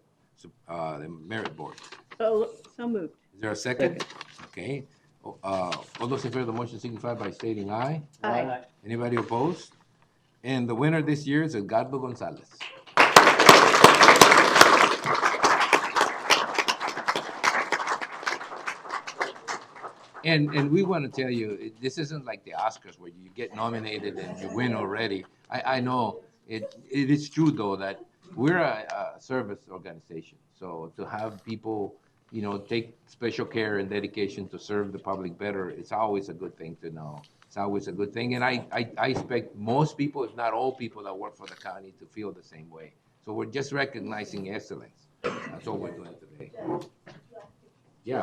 Merit Board. So moved. Is there a second? Okay. All those in favor of the motion signify by stating aye. Aye. Anybody opposed? And the winner this year is Edgardo Gonzalez. And we want to tell you, this isn't like the Oscars where you get nominated and you win already. I know it is true though that we're a service organization. So to have people, take special care and dedication to serve the public better, it's always a good thing to know. It's always a good thing. And I expect most people, if not all people that work for the county to feel the same way. So we're just recognizing excellence. That's all we're doing today. Yeah,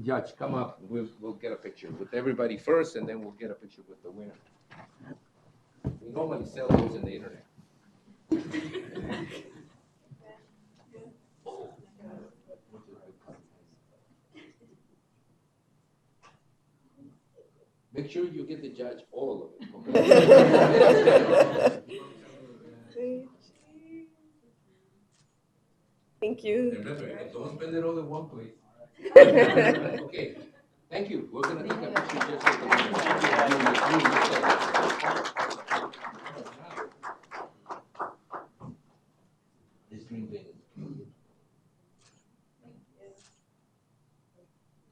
Judge, come up. We'll get a picture with everybody first, and then we'll get a picture with the winner. We normally sell those on the internet. Make sure you get the judge all of it. Thank you. Remember, don't spend it all in one place. Okay, thank you. We're gonna take a picture just like this green thing is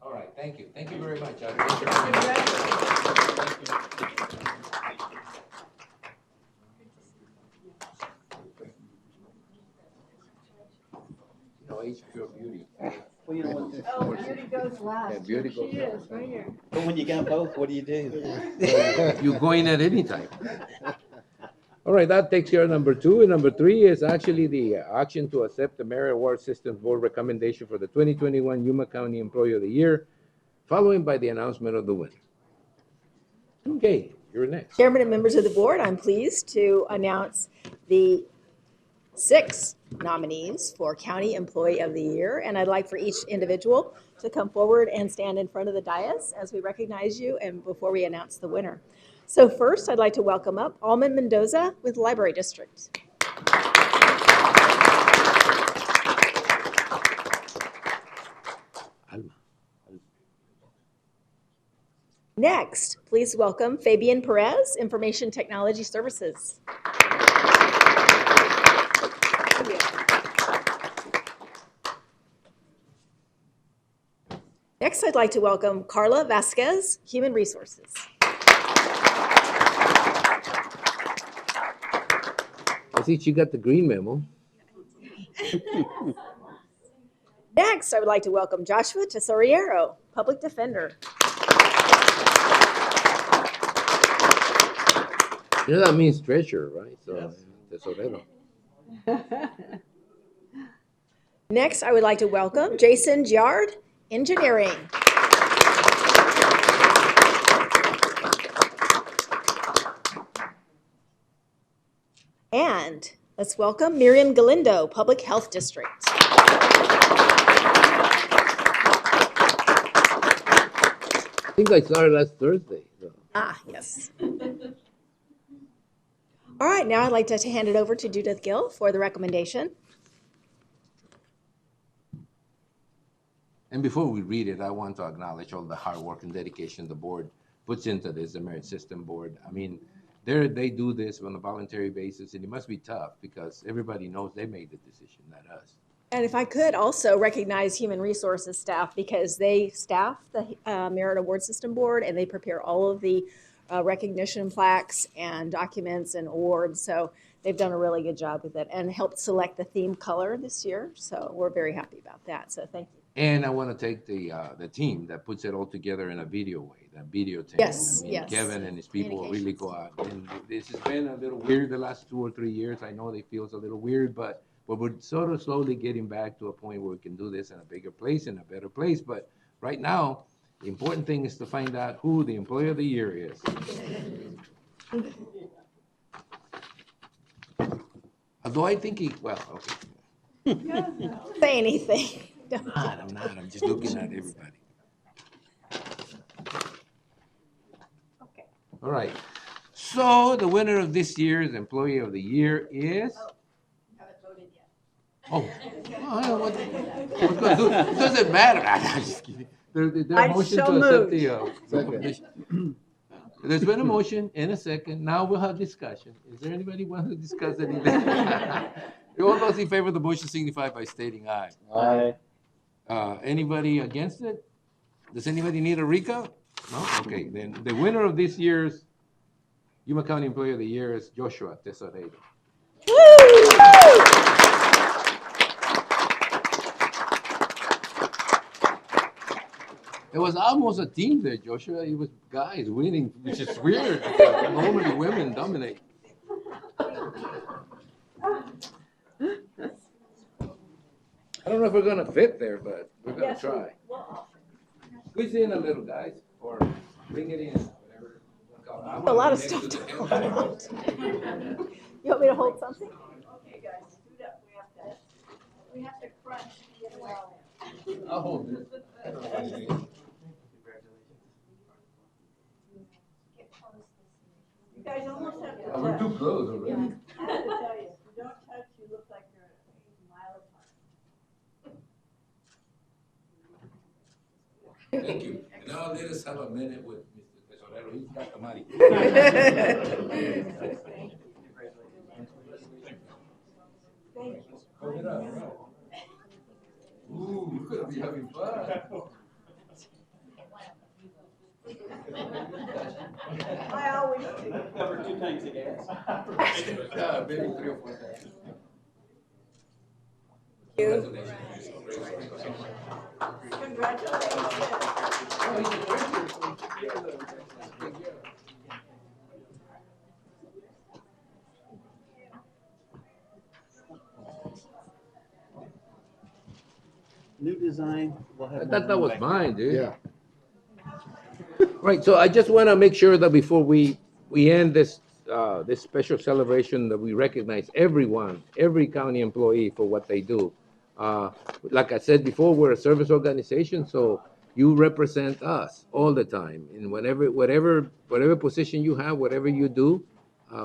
all right, thank you. Thank you very much. Age pure beauty. Well, you know what? Oh, beauty goes last. Yeah, beauty goes She last. is, right here. But when you got both, what do you do? You go in at any time. All right, that takes care of number 2. And number 3 is actually the action to accept the Merit Award Systems Board recommendation for the 2021 Yuma County Employee of the Year, following by the announcement of the winner. Okay, you're next. Chairman and members of the board, I'm pleased to announce the 6 nominees for County Employee of the Year, and I'd like for each individual to come forward and stand in front of the dais as we recognize you and before we announce the winner. So first, I'd like to welcome up Alman Mendoza with Library District. Next, please welcome Fabian Perez, Information Technology Services. Next, I'd like to welcome Carla Vasquez, Human Resources. I see she got the green memo. Next, I would like to welcome Joshua Tesoriero, Public Defender. You know that means treasure, right? So, tesorero. Next, I would like to welcome Jason Giard, Engineering. And let's welcome Miriam Galindo, Public Health District. I think I started last Thursday. So. Ah, yes. All right, now I'd like to hand it over to Judith Gill for the recommendation. And before we read it, I want to acknowledge all the hard work and dedication the board puts into this, the Merit System Board. I mean, they do this on a voluntary basis, and it must be tough because everybody knows they made the decision, not us. And if I could also recognize Human Resources staff because they staff the Merit Award System Board and they prepare all of the recognition plaques and documents and awards. So they've done a really good job with it and helped select the theme color this year. So we're very happy about that. So thank you. And I want to thank the team that puts it all together in a video way, that video team. Yes, I mean, yes. Kevin and his people really go out. And this has been a little weird the last 2 or 3 years. I know it feels a little weird, but we're sort of slowly getting back to a point where we can do this in a bigger place, in a better place. But right now, the important thing is to find out who the Employee of the Year is. Although I think well, okay. Say anything. I'm not. I'm just looking at everybody. Okay. All right. So the winner of this year's Employee of the Year is. Oh, what gonna do? It doesn't matter. I'm just kidding. There I'm motion so to accept moved. the Second. recommendation. There's been a motion and a second. Now we'll have discussion. Is there anybody want to discuss anything? All those in favor of the motion signify by stating aye. Aye. Anybody against it? Does anybody need a recount? No? Okay, then the winner of this year's Yuma County Employee of the Year is Joshua Tesorero. It was almost a team there, Joshua. It was guys winning, which is weird. Normally women dominate. I don't know if we're gonna fit there, but we're gonna try. Squeeze in a little, guys, or bring it in, whatever. A lot of stuff to go around. You want me to hold something? Okay, guys, do that. We have to crunch to get it all in. I'll hold it. You guys almost have to Oh, we're touch. too close already. I have to tell you, if you don't touch, you look like you're a mile apart. Thank you. Now let us have a minute with Mr. Tesorero. He's got the money. Thank you. Hold it up. Ooh, you're gonna be having fun. I always do. Cover 2 tanks of gas. Yeah, maybe 3 or 4 times. New design. We'll have I more thought that was back. mine, dude. Yeah. Right, so I just want to make sure that before we end this, this special celebration, that we recognize everyone, every county employee for what they do. Like I said before, we're a service organization, so you represent us all the time. And whatever position you have, whatever you do,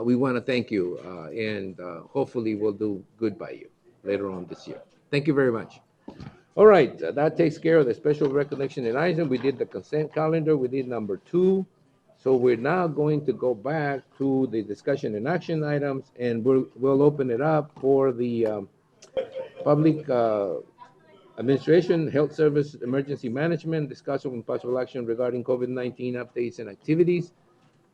we want to thank you, and hopefully we'll do good by you later on this year. Thank you very much. All right, that takes care of the special recognition and item. We did the consent calendar. We did number 2. So we're now going to go back to the discussion and action items, and we'll open it up for the public administration, health service, emergency management, discussion and possible action regarding COVID-19 updates and activities.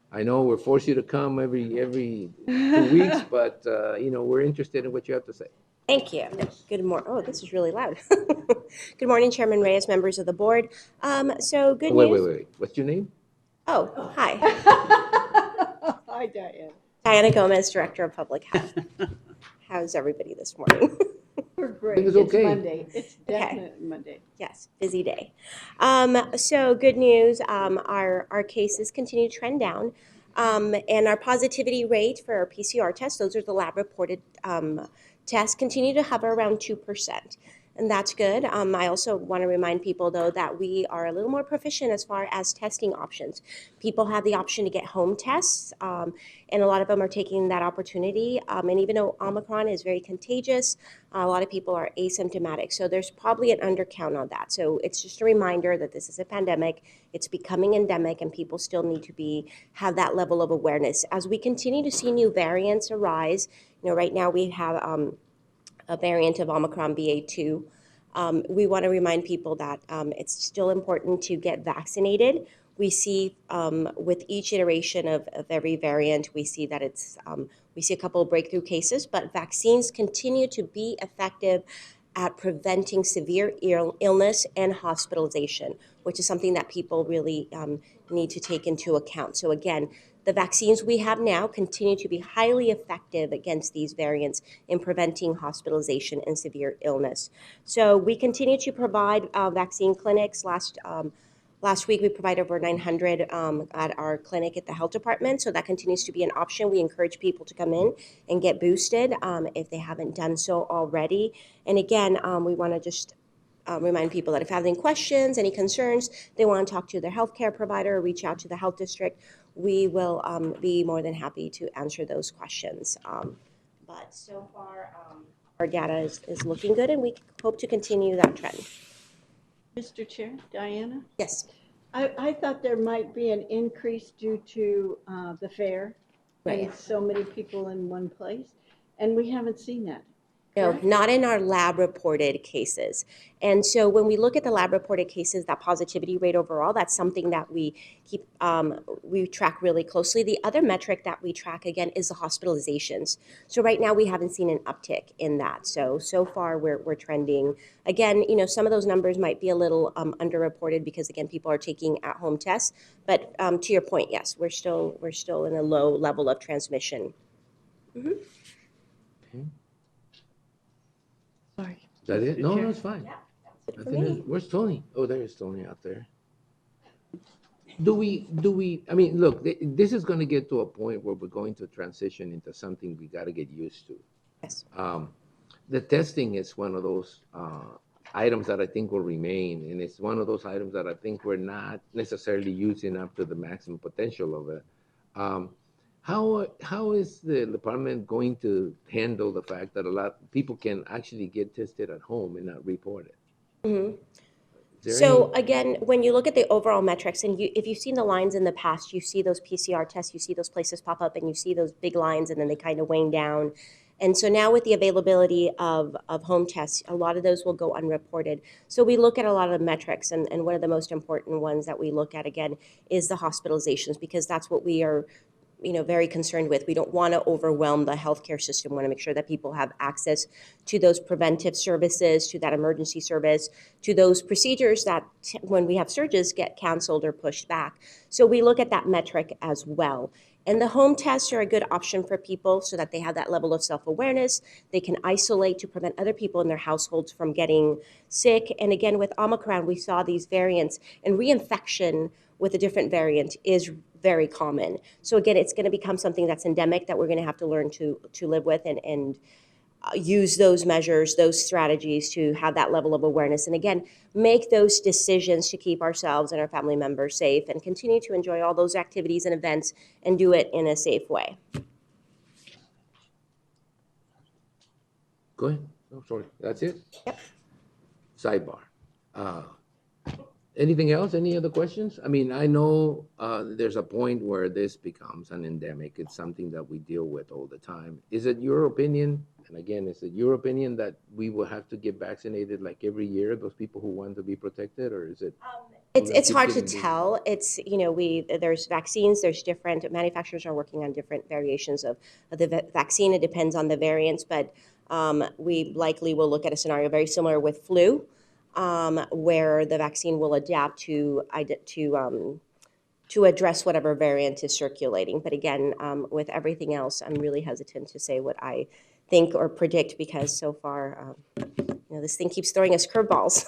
I know we're forced you to come every 2 weeks, but we're interested in what you have to say. Thank you. Good morning. Oh, this is really loud. Good morning, Chairman Reyes, members of the board. So good news. Wait. What's your name? Oh, hi. Hi, Diane. Diana Gomez, Director of Public Health. How's everybody this morning? We're great. think it's okay. Monday. It's definitely Monday. Yes, busy day. So good news, our cases continue to trend down. And our positivity rate for our PCR tests, those are the lab reported tests, continue to hover around 2%. And that's good. I also want to remind people, though, that we are a little more proficient as far as testing options. People have the option to get home tests, and a lot of them are taking that opportunity. And even though Omicron is very contagious, a lot of people are asymptomatic. So there's probably an undercount on that. So it's just a reminder that this is a pandemic. It's becoming endemic, and people still need to have that level of awareness. As we continue to see new variants arise, right now we have a variant of Omicron BA2. We want to remind people that it's still important to get vaccinated. We see with each iteration of every variant, we see that we see a couple of breakthrough cases, but vaccines continue to be effective at preventing severe illness and hospitalization, which is something that people really need to take into account. So again, the vaccines we have now continue to be highly effective against these variants in preventing hospitalization and severe illness. So we continue to provide vaccine clinics. Last week we provided over 900 at our clinic at the health department. So that continues to be an option. We encourage people to come in and get boosted if they haven't done so already. And again, we want to just remind people that if they have any questions, any concerns, they want to talk to their healthcare provider or reach out to the health district, we will be more than happy to answer those questions. But so far, our data is looking good, and we hope to continue that trend. Mr. Chair, Diana? Yes. I thought there might be an increase due to the fair Right. and so many people in one place, and we haven't seen that. No, correct? not in our lab reported cases. And so when we look at the lab reported cases, that positivity rate overall, that's something that we keep, we track really closely. The other metric that we track again is the hospitalizations. So right now we haven't seen an uptick in that. So far we're trending. Again, you know, some of those numbers might be a little underreported because again, people are taking at-home tests. But to your point, yes, we're still in a low level of transmission. Mm-hmm. Sorry. Is that it? Mr. No, Chair. no, it's fine. For Nothing is- me. Where's Tony? Oh, there is Tony out there. Do we, I mean, look, this is gonna get to a point where we're going to transition into something we gotta get used to. Yes. The testing is one of those items that I think will remain, and it's one of those items that I think we're not necessarily using up to the maximum potential of it. How is the department going to handle the fact that a lot of people can actually get tested at home and not report it? Mm-hmm. Is there So any- again, when you look at the overall metrics, and if you've seen the lines in the past, you see those PCR tests, you see those places pop up, and you see those big lines, and then they kind of wane down. And so now with the availability of home tests, a lot of those will go unreported. So we look at a lot of metrics, and one of the most important ones that we look at, again, is the hospitalizations, because that's what we are, you know, very concerned with. We don't want to overwhelm the healthcare system. We want to make sure that people have access to those preventive services, to that emergency service, to those procedures that when we have surges get canceled or pushed back. So we look at that metric as well. And the home tests are a good option for people so that they have that level of self-awareness. They can isolate to prevent other people in their households from getting sick. And again, with Omicron, we saw these variants, and reinfection with a different variant is very common. So again, it's going to become something that's endemic that we're going to have to learn to live with and use those measures, those strategies to have that level of awareness. And again, make those decisions to keep ourselves and our family members safe and continue to enjoy all those activities and events and do it in a safe way. Go ahead. Oh, sorry. That's it? Yep. Sidebar. Anything else? Any other questions? I mean, I know there's a point where this becomes an endemic. It's something that we deal with all the time. Is it your opinion, and again, is it your opinion that we will have to get vaccinated like every year, those people who want to be protected, or is it? It's hard to tell. It's, you know, there's vaccines, there's different, manufacturers are working on different variations of the vaccine. It depends on the variants, but we likely will look at a scenario very similar with flu, where the vaccine will adapt to address whatever variant is circulating. But again, with everything else, I'm really hesitant to say what I think or predict because so far, you know, this thing keeps throwing us curveballs.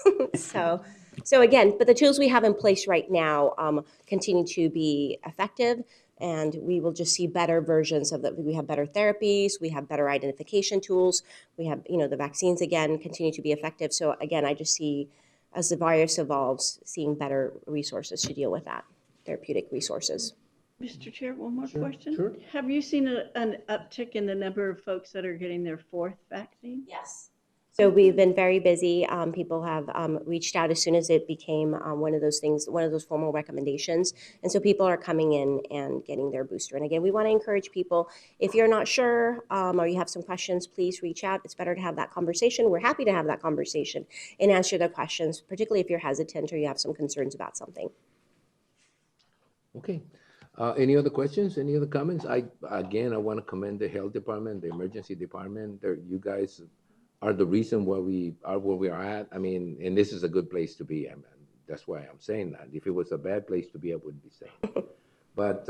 So again, but the tools we have in place right now continue to be effective, and we will just see better versions of that. We have better therapies, we have better identification tools, we have, you know, the vaccines again continue to be effective. So again, I just see as the virus evolves, seeing better resources to deal with that, therapeutic resources. Mr. Chair, one more Sure, question. sure. Have you seen an uptick in the number of folks that are getting their fourth vaccine? Yes. So we've been very busy. People have reached out as soon as it became one of those things, one of those formal recommendations. And so people are coming in and getting their booster. And again, we want to encourage people, if you're not sure or you have some questions, please reach out. It's better to have that conversation. We're happy to have that conversation and answer the questions, particularly if you're hesitant or you have some concerns about something. Okay. Any other questions? Any other comments? I want to commend the health department, the emergency department. You guys are the reason why we are where we are at. I mean, and this is a good place to be. I mean, that's why I'm saying that. If it was a bad place to be, I wouldn't be saying it. But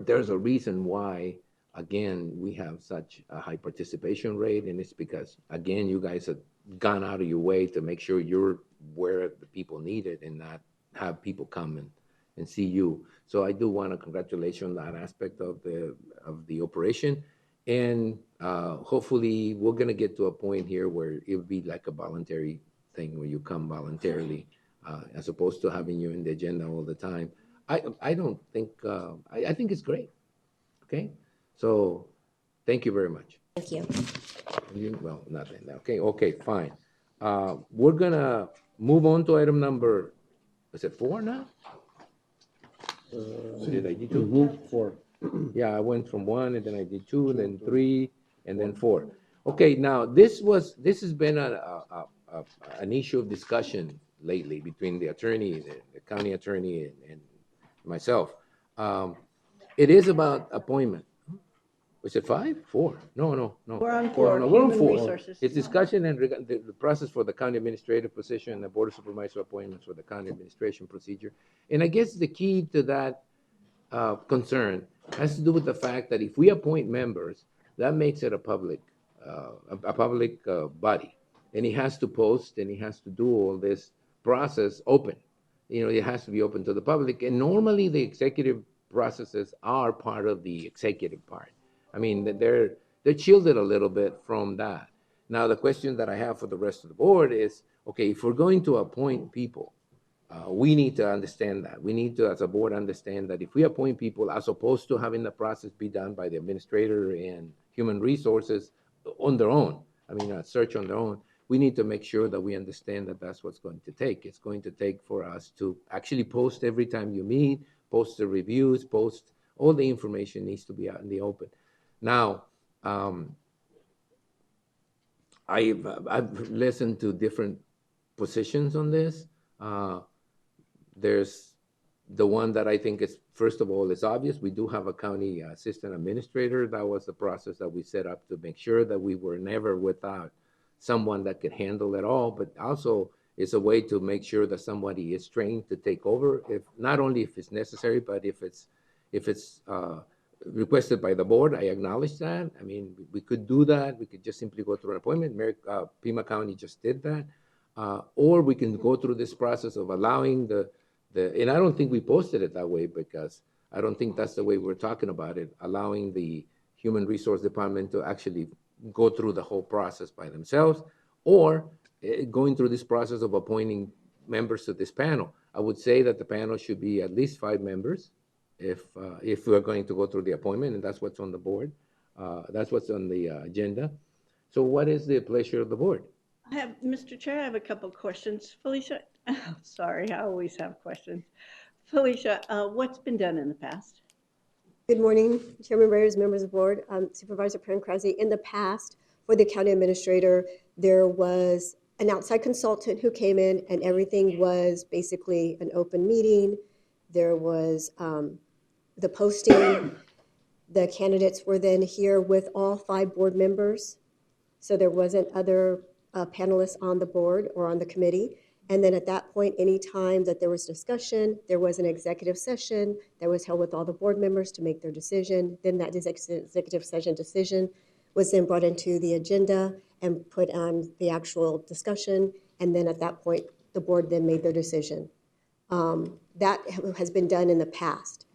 there's a reason why, again, we have such a high participation rate, and it's because, again, you guys have gone out of your way to make sure you're where the people need it and not have people come and see you. So I do want to congratulate you on that aspect of the operation. And hopefully we're going to get to a point here where it'll be like a voluntary thing where you come voluntarily as opposed to having you in the agenda all the time. I don't think, I think it's great. Okay. So thank you very much. Thank you. Well, nothing. Okay. Okay, fine. We're going to move on to item number, is it 4 now? Did I do 2? 4. Yeah, I went from 1 and then I did 2, and then 3, and then 4. Okay, now this has been an issue of discussion lately between the attorney, the county attorney, and myself. It is about appointment. Was it 5? 4? No. We're on 4, No, we're on human 4. resources. It's discussion and the process for the county administrative position and the board of supervisor appointments for the county administration procedure. And I guess the key to that concern has to do with the fact that if we appoint members, that makes it a public body, and he has to post and he has to do all this process open. It has to be open to the public, and normally the executive processes are part of the executive part. I mean, they're shielded a little bit from that. Now, the question that I have for the rest of the board is, okay, if we're going to appoint people, we need to understand that. We need to, as a board, understand that if we appoint people, as opposed to having the process be done by the administrator and human resources on their own, a search on their own, we need to make sure that we understand that that's what's going to take. It's going to take for us to actually post every time you meet, post the reviews, post all the information needs to be out in the open. Now, I've listened to different positions on this. There's the one that I think is, first of all, is obvious. We do have a county assistant administrator. That was the process that we set up to make sure that we were never without someone that could handle it all, but also it's a way to make sure that somebody is trained to take over, if not only if it's necessary, but if it's requested by the board. I acknowledge that. I mean, we could do that. We could just simply go through an appointment. Pima County just did that. Or we can go through this process of allowing and I don't think we posted it that way because I don't think that's the way we're talking about it, allowing the Human Resource Department to actually go through the whole process by themselves, or going through this process of appointing members to this panel. I would say that the panel should be at least 5 members if we're going to go through the appointment, and that's what's on the board. That's what's on the agenda. So what is the pleasure of the board? Mr. Chair, I have a couple of questions. Felicia, sorry, I always have questions. Felicia, what's been done in the past? Good morning, Chairman Reyes, members of the board, Supervisor Pancrazi. In the past, for the county administrator, there was an outside consultant who came in and everything was basically an open meeting. There was the posting. The candidates were then here with all 5 board members. So there wasn't other panelists on the board or on the committee. And then at that point, any time that there was discussion, there was an executive session that was held with all the board members to make their decision. Then that executive session decision was then brought into the agenda and put on the actual discussion. And then at that point, the board then made their decision. That has been done in the past.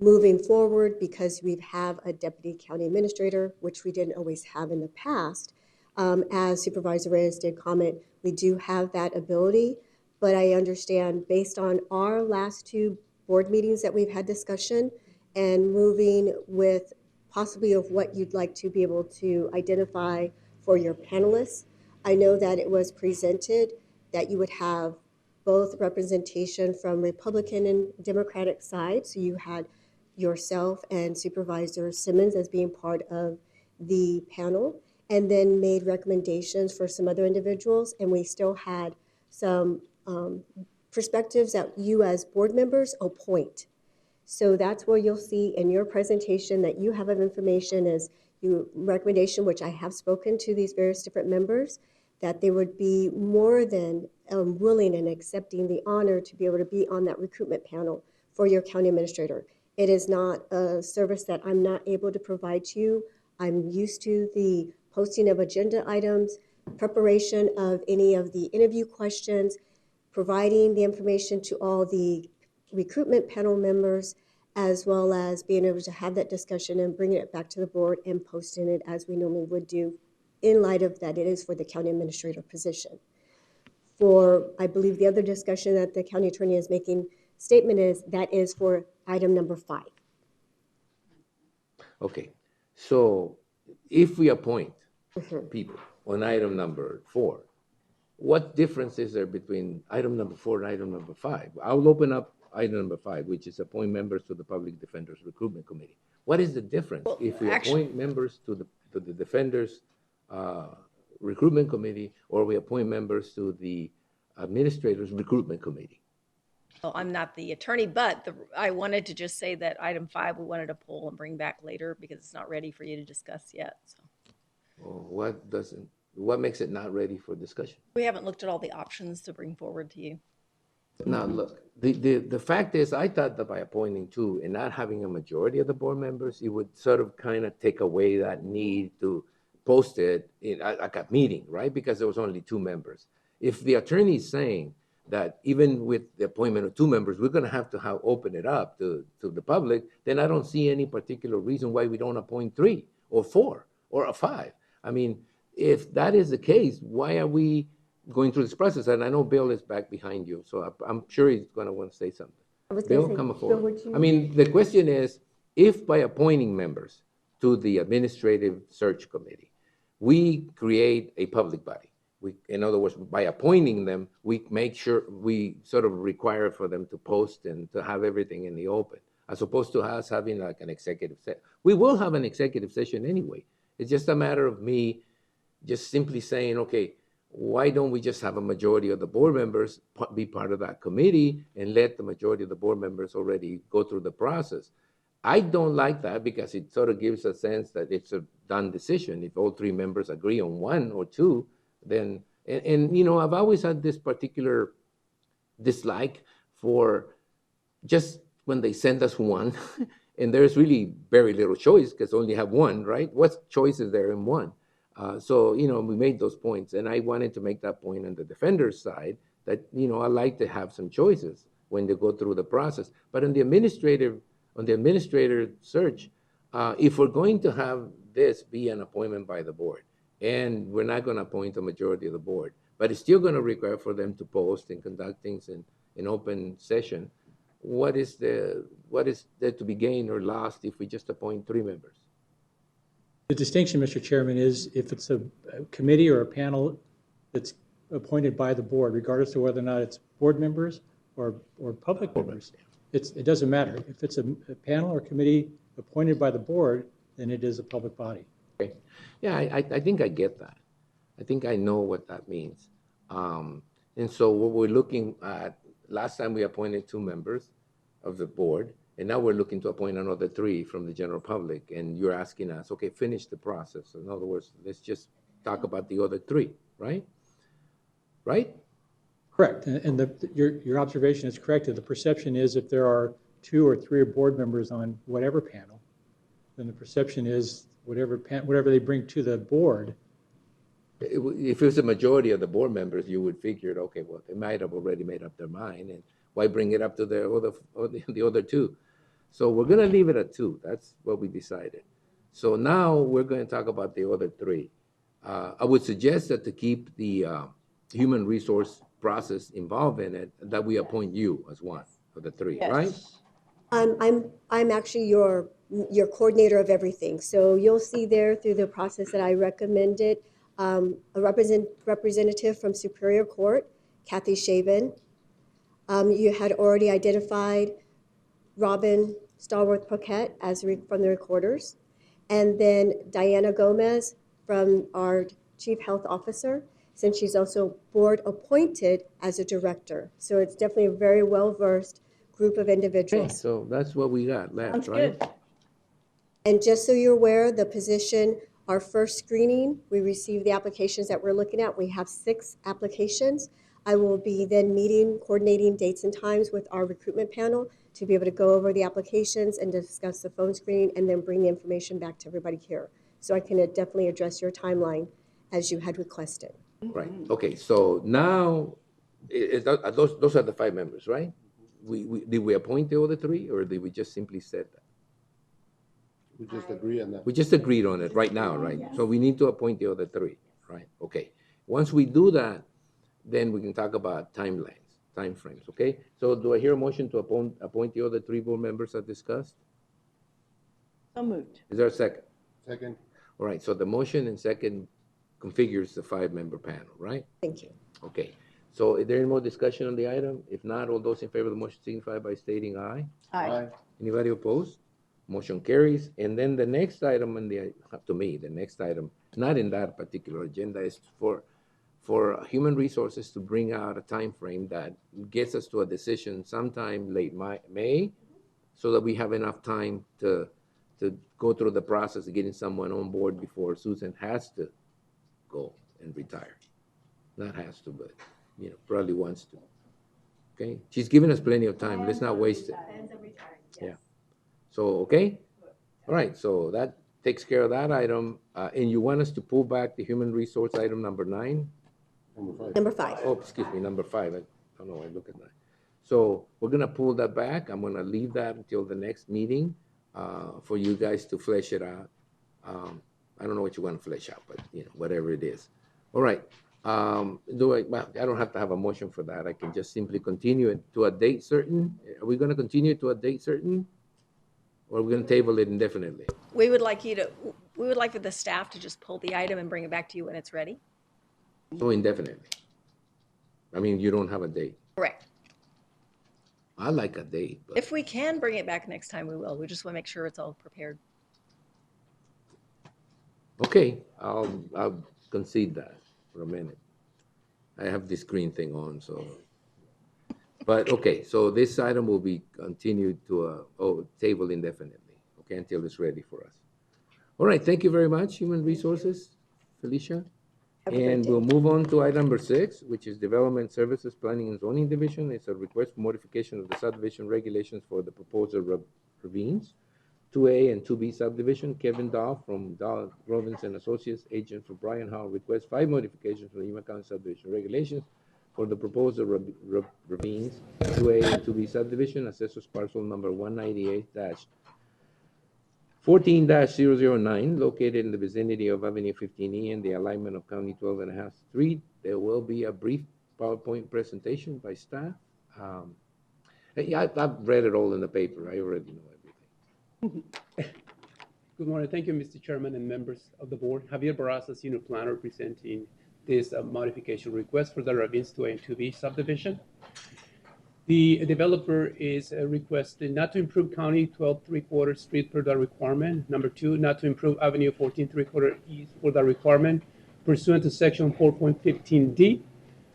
Moving forward, because we have a deputy county administrator, which we didn't always have in the past, as Supervisor Reyes did comment, we do have that ability, but I understand based on our last 2 board meetings that we've had discussion and moving with possibly of what you'd like to be able to identify for your panelists. I know that it was presented that you would have both representation from Republican and Democratic side. So you had yourself and Supervisor Simmons as being part of the panel, and then made recommendations for some other individuals. And we still had some perspectives that you as board members appoint. So that's where you'll see in your presentation that you have of information is your recommendation, which I have spoken to these various different members, that they would be more than willing and accepting the honor to be able to be on that recruitment panel for your county administrator. It is not a service that I'm not able to provide to you. I'm used to the posting of agenda items, preparation of any of the interview questions, providing the information to all the recruitment panel members, as well as being able to have that discussion and bringing it back to the board and posting it as we normally would do in light of that it is for the county administrator position. For, I believe the other discussion that the county attorney is making statement is that is for item number 5. Okay, so if we appoint people on item number 4, what difference is there between item number 4 and item number 5? I'll open up item number 5, which is appoint members to the Public Defenders Recruitment Committee. What is the difference if we appoint members to the Defenders Recruitment Committee, or we appoint members to the Administrators Recruitment Committee? Well, I'm not the attorney, but I wanted to just say that item 5, we wanted to pull and bring back later because it's not ready for you to discuss yet. So Well, what makes it not ready for discussion? we haven't looked at all the options to bring forward to you. Now, look, the fact is, I thought that by appointing 2 and not having a majority of the board members, it would sort of kind of take away that need to post it in like a meeting, right? Because there was only 2 members. If the attorney is saying that even with the appointment of 2 members, we're going to have open it up to the public, then I don't see any particular reason why we don't appoint 3 or 4 or 5. I mean, if that is the case, why are we going through this process? And I know Bill is back behind you, so I'm sure he's going to want to say something. Bill, come forward. I mean, the question is, if by appointing members to the Administrative Search Committee, we create a public body. In other words, by appointing them, we make sure we sort of require for them to post and to have everything in the open, as opposed to us having like an executive session. We will have an executive session anyway. It's just a matter of me just simply saying, okay, why don't we just have a majority of the board members be part of that committee and let the majority of the board members already go through the process? I don't like that because it sort of gives a sense that it's a done decision. If all 3 members agree on 1 or 2, then, and you know, I've always had this particular dislike for just when they send us 1 and there's really very little choice because only have 1, right? What choice is there in 1? So, you know, we made those points, and I wanted to make that point on the defender's side that, you know, I like to have some choices when they go through the process. But on the administrator search, if we're going to have this be an appointment by the board, and we're not going to appoint a majority of the board, but it's still going to require for them to post and conduct things in open session, what is there to be gained or lost if we just appoint 3 members? The distinction, Mr. Chairman, is if it's a committee or a panel that's appointed by the board, regardless of whether or not it's board members or public members, it doesn't matter. If it's a panel or committee appointed by the board, then it is a public body. Okay. Yeah, I think I get that. I think I know what that means. And so what we're looking at, last time we appointed 2 members of the board, and now we're looking to appoint another 3 from the general public. And you're asking us, okay, finish the process. In other words, let's just talk about the other 3, right? Right? Correct. And your observation is correct. The perception is if there are 2 or 3 board members on whatever panel, then the perception is whatever they bring to the board. If it was a majority of the board members, you would figure, okay, well, they might have already made up their mind, and why bring it up to the other 2? So we're going to leave it at 2. That's what we decided. So now we're going to talk about the other 3. I would suggest that to keep the human resource process involved in it, that we appoint you as one of the 3, Yes. right? I'm actually your coordinator of everything. So you'll see there through the process that I recommended a representative from Superior Court, Kathy Shaven. You had already identified Robin Stallworth-Poquet as from the recorders, and then Diana Gomez from our Chief Health Officer, since she's also board appointed as a director. So it's definitely a very well-versed group of Okay, individuals. so that's what we got left, Sounds right? good. And just so you're aware, the position, our first screening, we received the applications that we're looking at. We have 6 applications. I will be then coordinating dates and times with our recruitment panel to be able to go over the applications and discuss the phone screening and then bring the information back to everybody here. So I can definitely address your timeline as you had requested. Right, okay, so now, those are the 5 members, right? Did we appoint the other 3, or did we just simply say that? We just agree on that. We just agreed on it right now, right? So we need to appoint the other 3, right? Okay. Once we do that, then we can talk about timelines, timeframes, okay? So do I hear a motion to appoint the other 3 board members as discussed? So moved. Is there a second? Second. All right, so the motion and second configures the 5-member panel, right? Thank you. Okay, so is there any more discussion on the item? If not, all those in favor of the motion signify by stating aye. Aye. Anybody opposed? Motion carries. And then the next item on the, to me, the next item, not in that particular agenda, is for Human Resources to bring out a time frame that gets us to a decision sometime late May, so that we have enough time to go through the process of getting someone on board before Susan has to go and retire. Not has to, but, you know, probably wants to. Okay? She's given us plenty of time. Let's not waste it. Yeah. So, okay? All right, so that takes care of that item. And you want us to pull back the human resource item number 9? Number 5. Oh, excuse me, number 5. I don't know, I look at that. So we're gonna pull that back. I'm gonna leave that until the next meeting for you guys to flesh it out. I don't know what you want to flesh out, but you know, whatever it is. All right. Well, I don't have to have a motion for that. I can just simply continue it to a date certain. Are we gonna continue it to a date certain? Or are we gonna table it indefinitely? We would like for the staff to just pull the item and bring it back to you when it's ready. So indefinitely. I mean, you don't have a date. Correct. I like a date, but If we can bring it back next time, we will. We just want to make sure it's all prepared. okay, I'll concede that for a minute. I have this green thing on, so. But, okay, so this item will be continued to table indefinitely, okay, until it's ready for us. All right, thank you very much, Human Resources, Felicia. And we'll move on to item number 6, which is Development Services Planning and Zoning Division. It's a request for modification of the subdivision regulations for the proposed ravines, 2A and 2B subdivision. Kevin Dahl from Dahl Robbins and Associates, agent for Brian Howell, requests 5 modifications for the Yuma County subdivision regulations for the proposed ravines, 2A and 2B subdivision, assessors parcel number 198-14-009, located in the vicinity of Avenue 15E and the alignment of County 12 and a half Street. There will be a brief PowerPoint presentation by staff. I've read it all in the paper. I already know everything. Good morning. Thank you, Mr. Chairman and members of the board. Javier Barraza, Senior Planner, presenting this modification request for the Ravines 2A and 2B subdivision. The developer is requesting not to improve County 12 3/4 Street per the requirement. Number 2, not to improve Avenue 14 3/4 East for the requirement pursuant to Section 4.15D,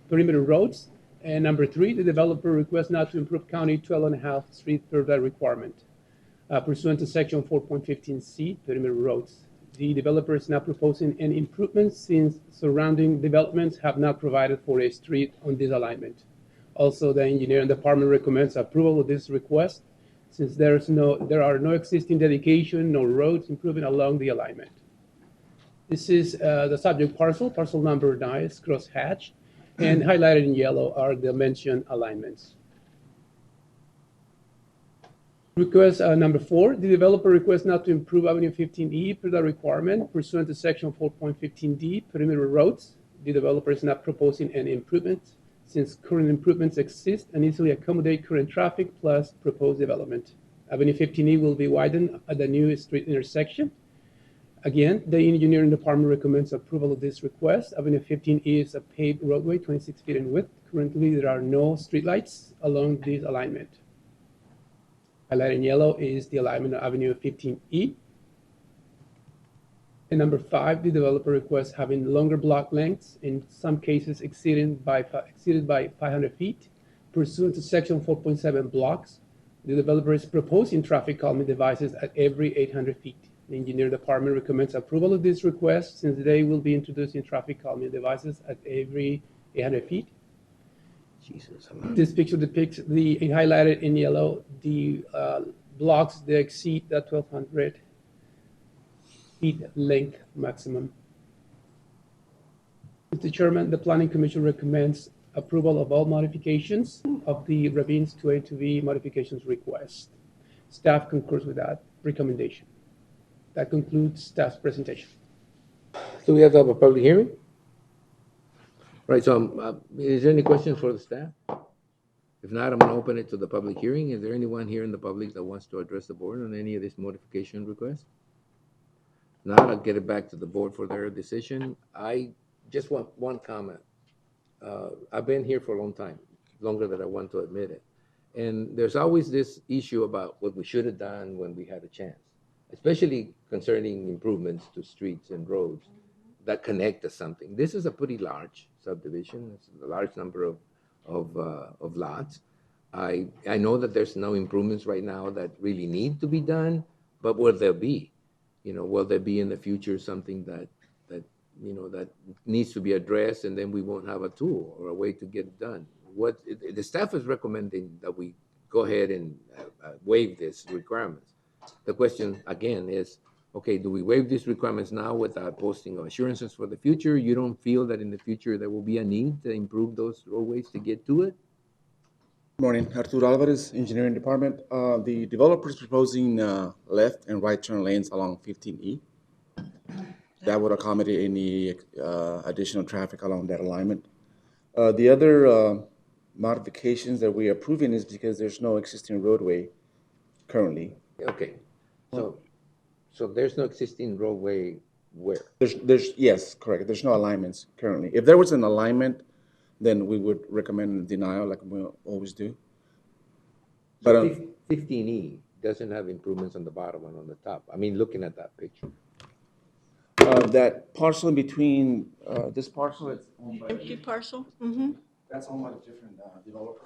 perimeter roads. And number 3, the developer requests not to improve County 12 and a half Street per the requirement pursuant to Section 4.15C, perimeter roads. The developer is not proposing any improvements since surrounding developments have not provided for a street on this alignment. Also, the engineering department recommends approval of this request since there are no existing dedication, no roads improving along the alignment. This is the subject parcel, parcel number 9 is crosshatched, and highlighted in yellow are the mentioned alignments. Request number 4, the developer requests not to improve Avenue 15E per the requirement pursuant to Section 4.15D, perimeter roads. The developer is not proposing any improvements since current improvements exist and easily accommodate current traffic plus proposed development. Avenue 15E will be widened at the new street intersection. Again, the engineering department recommends approval of this request. Avenue 15E is a paved roadway, 26 feet in width. Currently, there are no streetlights along this alignment. Highlighted in yellow is the alignment of Avenue 15E. And number 5, the developer requests having longer block lengths, in some cases exceeded by 500 feet, pursuant to Section 4.7 blocks. The developer is proposing traffic calming devices at every 800 feet. The engineer department recommends approval of this request since they will be introducing traffic calming devices at every 800 feet. Jesus. This picture depicts the highlighted in yellow, the blocks that exceed the 1,200 feet length maximum. Mr. Chairman, the Planning Commission recommends approval of all modifications of the Ravines 2A and 2B modifications request. Staff concurs with that recommendation. That concludes staff's presentation. So we have to have a public hearing? Right, so is there any questions for the staff? If not, I'm gonna open it to the public hearing. Is there anyone here in the public that wants to address the board on any of this modification requests? Not, I'll get it back to the board for their decision. I just want one comment. I've been here for a long time, longer than I want to admit it. And there's always this issue about what we should have done when we had a chance, especially concerning improvements to streets and roads that connect to something. This is a pretty large subdivision. It's a large number of lots. I know that there's no improvements right now that really need to be done, but will there be? Will there be in the future something that that needs to be addressed, and then we won't have a tool or a way to get it done? The staff is recommending that we go ahead and waive these requirements. The question again is, okay, do we waive these requirements now without posting of assurances for the future? You don't feel that in the future there will be a need to improve those roadways to get to it? Morning, Arturo Alvarez, Engineering Department. The developer is proposing left and right turn lanes along 15E. That would accommodate any additional traffic along that alignment. The other modifications that we're approving is because there's no existing roadway currently. Okay, so there's no existing roadway where? Yes, correct. There's no alignments currently. If there was an alignment, then we would recommend denial like we always do. But 15E doesn't have improvements on the bottom and on the top. I mean, looking at that picture. That parcel in between this parcel, it's owned by, Empty parcel? that's owned by a different developer.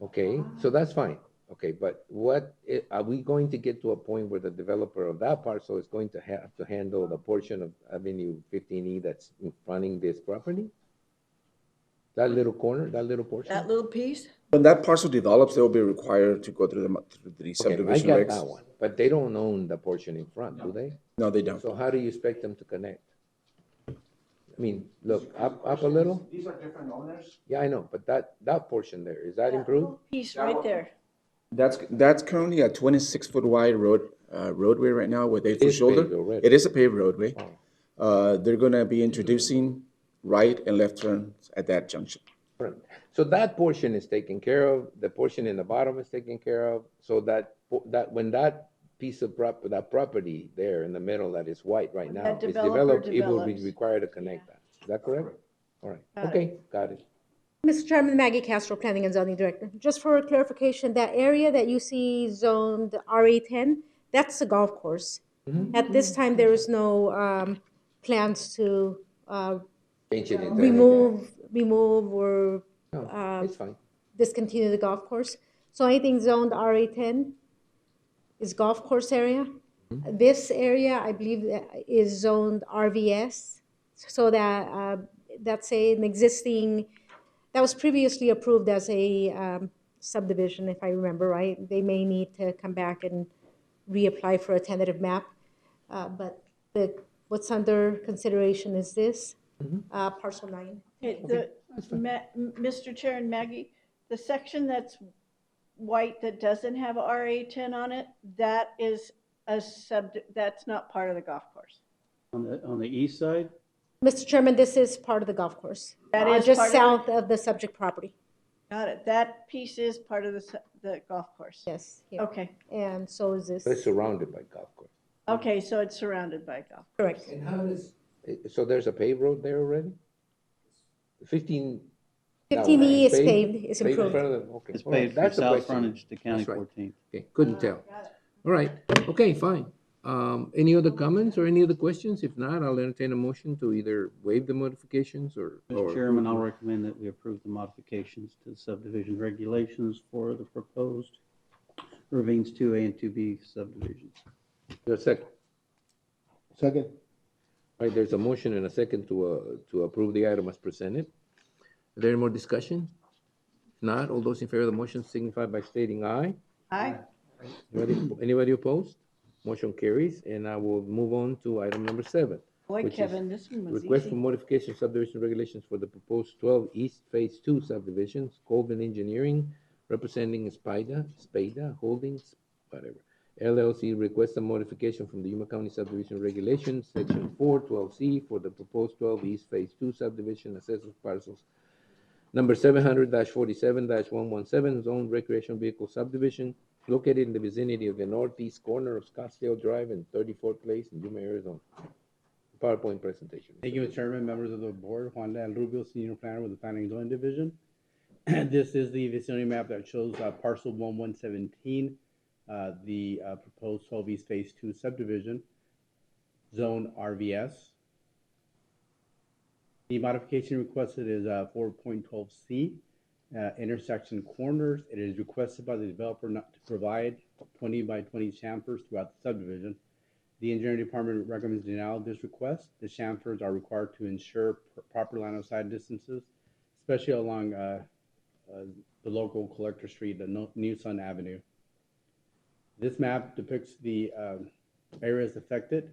Okay, so that's fine. Okay, but are we going to get to a point where the developer of that parcel is going to have to handle the portion of Avenue 15E that's fronting this property? That little corner, that little portion? That little piece? When that parcel develops, they will be required to go through the subdivision I got regs. that one, but they don't own the portion in front, do they? No, they don't. So how do you expect them to connect? I mean, look, up a little? These are different owners. Yeah, I know, but that portion there, is that improved? Piece right there. That's currently a 26-foot wide roadway right now with 8-foot It's shoulder. paved already. It is a paved roadway. They're going to be introducing right and left turns at that junction. Right. So that portion is taken care of, the portion in the bottom is taken care of, so that when that piece of that property there in the middle that is white right now That is developer developed, it will be develops. required to connect that. Is that correct? All right, Got it. okay, got it. Mr. Chairman, Maggie Castro, Planning and Zoning Director. Just for clarification, that area that you see zoned RA10, that's a golf course. At this time, there is no plans to Change it into remove or it's fine. discontinue the golf course. So anything zoned RA10 is golf course area. This area, I believe, is zoned RVS, so that that's an existing, that was previously approved as a subdivision, if I remember right. They may need to come back and reapply for a tentative map. But what's under consideration is this, parcel 9. Mr. Chair and Maggie, the section that's white that doesn't have RA10 on it, that is that's not part of the golf course. On the east side? Mr. Chairman, this is part of the golf course. That is just part of south of the subject property. Got it. That piece is part of the golf course. Yes. here. Okay. And so is this. But it's surrounded by golf course. Okay, so it's surrounded by golf. Correct. And how does, so there's a paved road there already? 15E is paved, it's in improved. front of them, okay. It's All right, paved from that's the south question. frontage to County That's right. 14th. Okay, couldn't tell. All right, okay, fine. Any other comments or any other questions? If not, I'll entertain a motion to either waive the modifications or. Mr. Chairman, I'll recommend that we approve the modifications to the subdivision regulations for the proposed Ravines 2A and 2B subdivisions. There's a second. Second. All right, there's a motion and a second to approve the item as presented. Is there any more discussion? If not, all those in favor of the motion signify by stating aye. Aye. Anybody opposed? Motion carries, and I will move on to item number 7. Boy, which is Kevin, this one was Request easy. for modification of subdivision regulations for the proposed 12 East Phase 2 subdivisions, Colvin Engineering, representing Spada Holdings, whatever. LLC requests a modification from the Yuma County Subdivision Regulations, Section 412C, for the proposed 12 East Phase 2 subdivision assessment parcels number 700-47-117, zone recreational vehicle subdivision, located in the vicinity of the northeast corner of Scottsdale Drive and 34th Place in Yuma, Arizona. PowerPoint presentation. Thank you, Mr. Chairman, members of the board. Juan Del Rubio, Senior Planner with the Planning and Zoning Division. This is the vicinity map that shows parcel 1117, the proposed 12 East Phase 2 subdivision, zone RVS. The modification requested is 4.12C, intersection corners. It is requested by the developer not to provide 20 by 20 chamfers throughout the subdivision. The engineering department recommends denial of this request. The chamfers are required to ensure proper line of sight distances, especially along the local collector street, the New Sun Avenue. This map depicts the areas affected.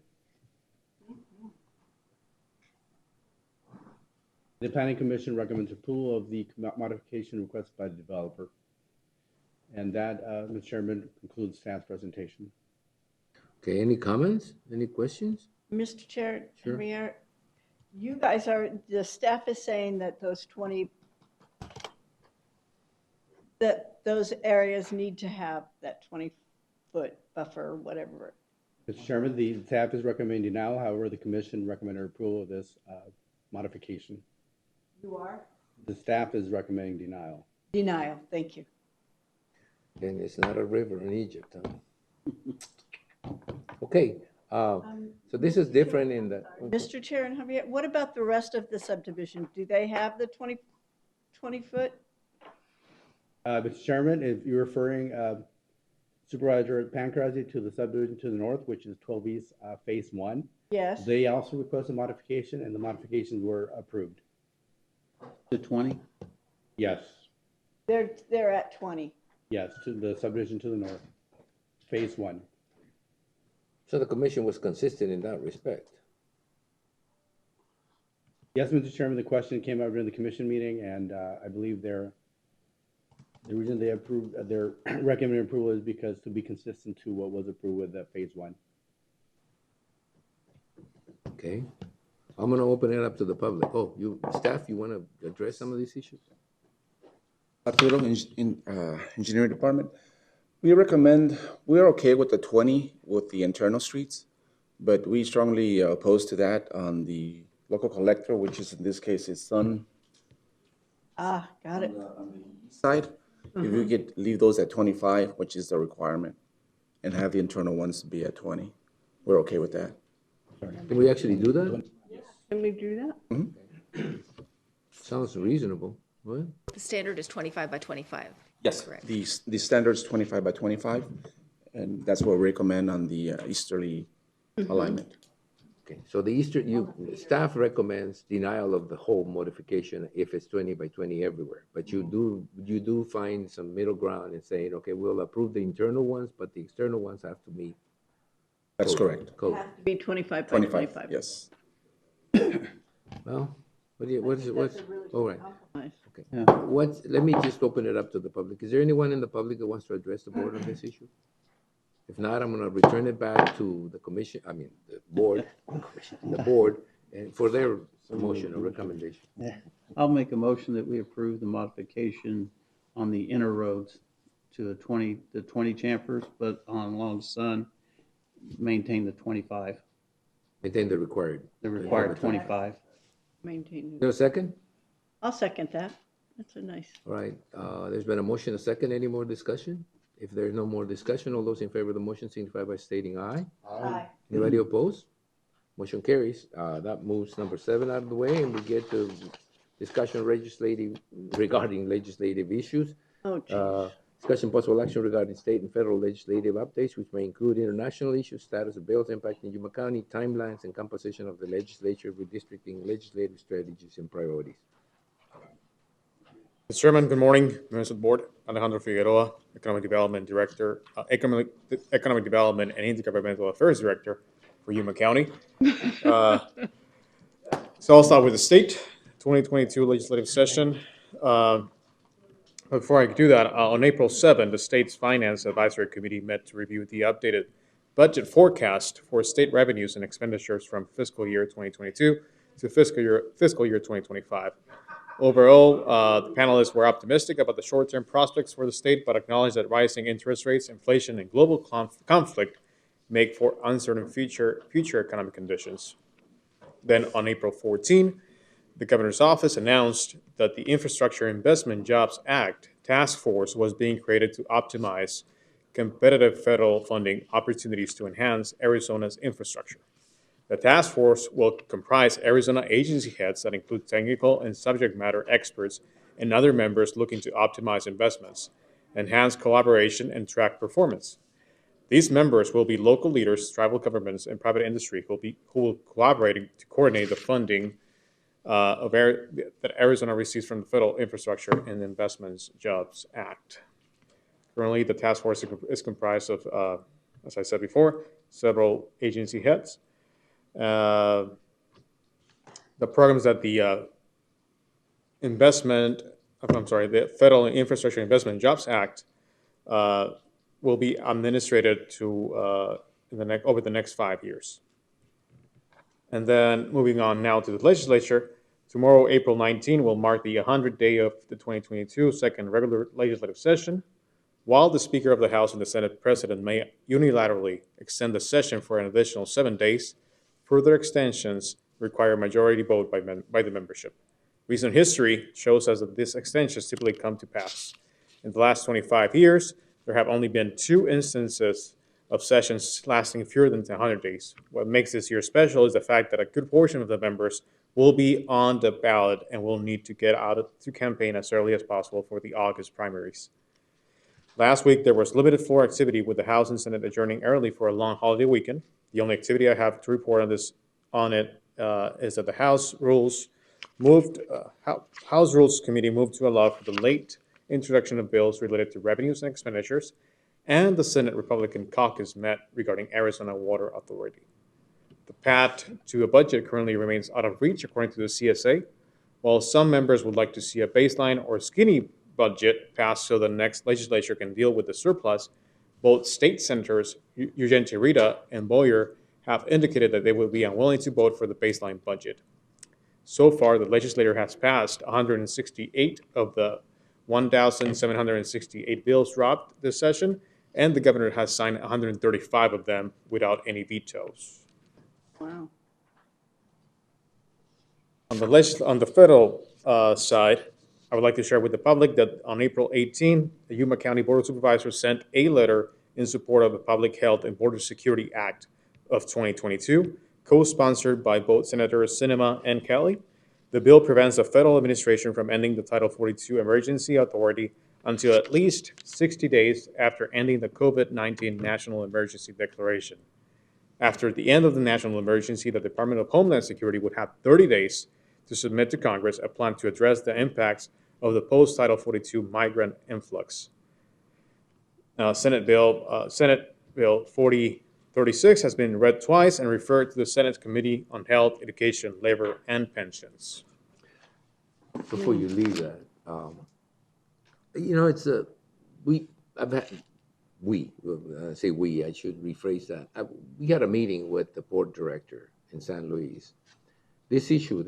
The Planning Commission recommends approval of the modification requested by the developer. And that, Mr. Chairman, concludes staff's presentation. Okay, any comments? Any questions? Mr. Chair, Sure. Javier, you guys the staff is saying that those areas need to have that 20-foot buffer or whatever. Mr. Chairman, the staff is recommending denial. However, the commission recommended approval of this modification. You are? The staff is recommending denial. Denial, thank you. And it's not a river in Egypt, huh? Okay, so this is different in the. Mr. Chair and Javier, what about the rest of the subdivision? Do they have the 20-foot? Mr. Chairman, if you're referring Supervisor Pancrazzi to the subdivision to the north, which is 12 East Phase 1. Yes. They also requested modification, and the modifications were approved. To 20? Yes, They're at 20. yes, to the subdivision to the north, Phase 1. So the commission was consistent in that respect. Yes, Mr. Chairman, the question came up during the commission meeting, and I believe the reason they approved, their recommended approval is because to be consistent to what was approved with Phase 1. Okay, I'm gonna open it up to the public. Oh, staff, you wanna address some of these issues? Arturo, Engineering Department. We recommend, we're okay with the 20 with the internal streets, but we strongly oppose to that on the local collector, which is in this case is Sun Ah, got it. side. If you could leave those at 25, which is the requirement, and have the internal ones be at 20, we're okay with that. Can we actually do that? Can we do that? Sounds reasonable, right? The standard is 25 by 25. Yes, Correct. the standard's 25 by 25, and that's what we recommend on the easterly alignment. Okay, so staff recommends denial of the whole modification if it's 20 by 20 everywhere. But you do find some middle ground in saying, okay, we'll approve the internal ones, but the external ones have to meet. That's correct. Code. Have to be 25 by 25, 25. yes. Well, what's all right. Compromise. Okay. Let me just open it up to the public. Is there anyone in the public that wants to address the board on this issue? If not, I'm gonna return it back to the commission, the board, and for their motion or recommendation. Yeah. I'll make a motion that we approve the modification on the inner roads to the 20 chamfers, but on Long Sun, maintain the 25. Maintain the required. The required 25. Maintain. Is there a second? I'll second that. That's a nice. All right, there's been a motion, a second. Any more discussion? If there's no more discussion, all those in favor of the motion signify by stating aye. Aye. Anybody opposed? Motion carries. That moves number 7 out of the way, and we get to discussion regarding legislative issues. Oh, geez. Discussion possible action regarding state and federal legislative updates, which may include international issues, status of bills impacting Yuma County, timelines, and composition of the legislature, redistricting, legislative strategies, and priorities. Mr. Chairman, good morning, members of the board. Alejandro Figueroa, Economic Development Director, Economic Development and Intergovernmental Affairs Director for Yuma County. So I'll start with the state 2022 legislative session. Before I do that, on April 7, the state's Finance Advisory Committee met to review the updated budget forecast for state revenues and expenditures from fiscal year 2022 to fiscal year 2025. Overall, the panelists were optimistic about the short-term prospects for the state, but acknowledged that rising interest rates, inflation, and global conflict make for uncertain future economic conditions. Then on April 14, the governor's office announced that the Infrastructure Investment Jobs Act task force was being created to optimize competitive federal funding opportunities to enhance Arizona's infrastructure. The task force will comprise Arizona agency heads that include technical and subject matter experts and other members looking to optimize investments, enhance collaboration, and track performance. These members will be local leaders, tribal governments, and private industry who will collaborate to coordinate the funding that Arizona receives from the Federal Infrastructure and Investments Jobs Act. Currently, the task force is comprised of, as I said before, several agency heads. The programs that the the Federal Infrastructure Investment Jobs Act will be administered to over the next 5 years. And then moving on now to the legislature, tomorrow, April 19, will mark the 100th day of the 2022 second regular legislative session. While the Speaker of the House and the Senate President may unilaterally extend the session for an additional 7 days, further extensions require a majority vote by the membership. Recent history shows us that these extensions typically come to pass. In the last 25 years, there have only been 2 instances of sessions lasting fewer than 100 days. What makes this year special is the fact that a good portion of the members will be on the ballot and will need to get out to campaign as early as possible for the August primaries. Last week, there was limited floor activity with the House and Senate adjourning early for a long holiday weekend. The only activity I have to report is that the House Rules Committee moved to allow for the late introduction of bills related to revenues and expenditures, and the Senate Republican caucus met regarding Arizona Water Authority. The path to a budget currently remains out of reach, according to the CSA. While some members would like to see a baseline or skinny budget passed so the next legislature can deal with the surplus, both state senators, Ugenti Rita and Boyer, have indicated that they will be unwilling to vote for the baseline budget. So far, the legislature has passed 168 of the 1,768 bills dropped this session, and the governor has signed 135 of them without any vetoes. Wow. On the federal side, I would like to share with the public that on April 18, the Yuma County Board of Supervisors sent a letter in support of the Public Health and Border Security Act of 2022, co-sponsored by both Senators Sinema and Kelly. The bill prevents the federal administration from ending the Title 42 emergency authority until at least 60 days after ending the COVID-19 national emergency declaration. After the end of the national emergency, the Department of Homeland Security would have 30 days to submit to Congress a plan to address the impacts of the post-Title 42 migrant influx. Senate Bill 4036 has been read twice and referred to the Senate Committee on Health, Education, Labor, and Pensions. Before you leave that, I should rephrase that. We had a meeting with the board director in San Luis. This issue,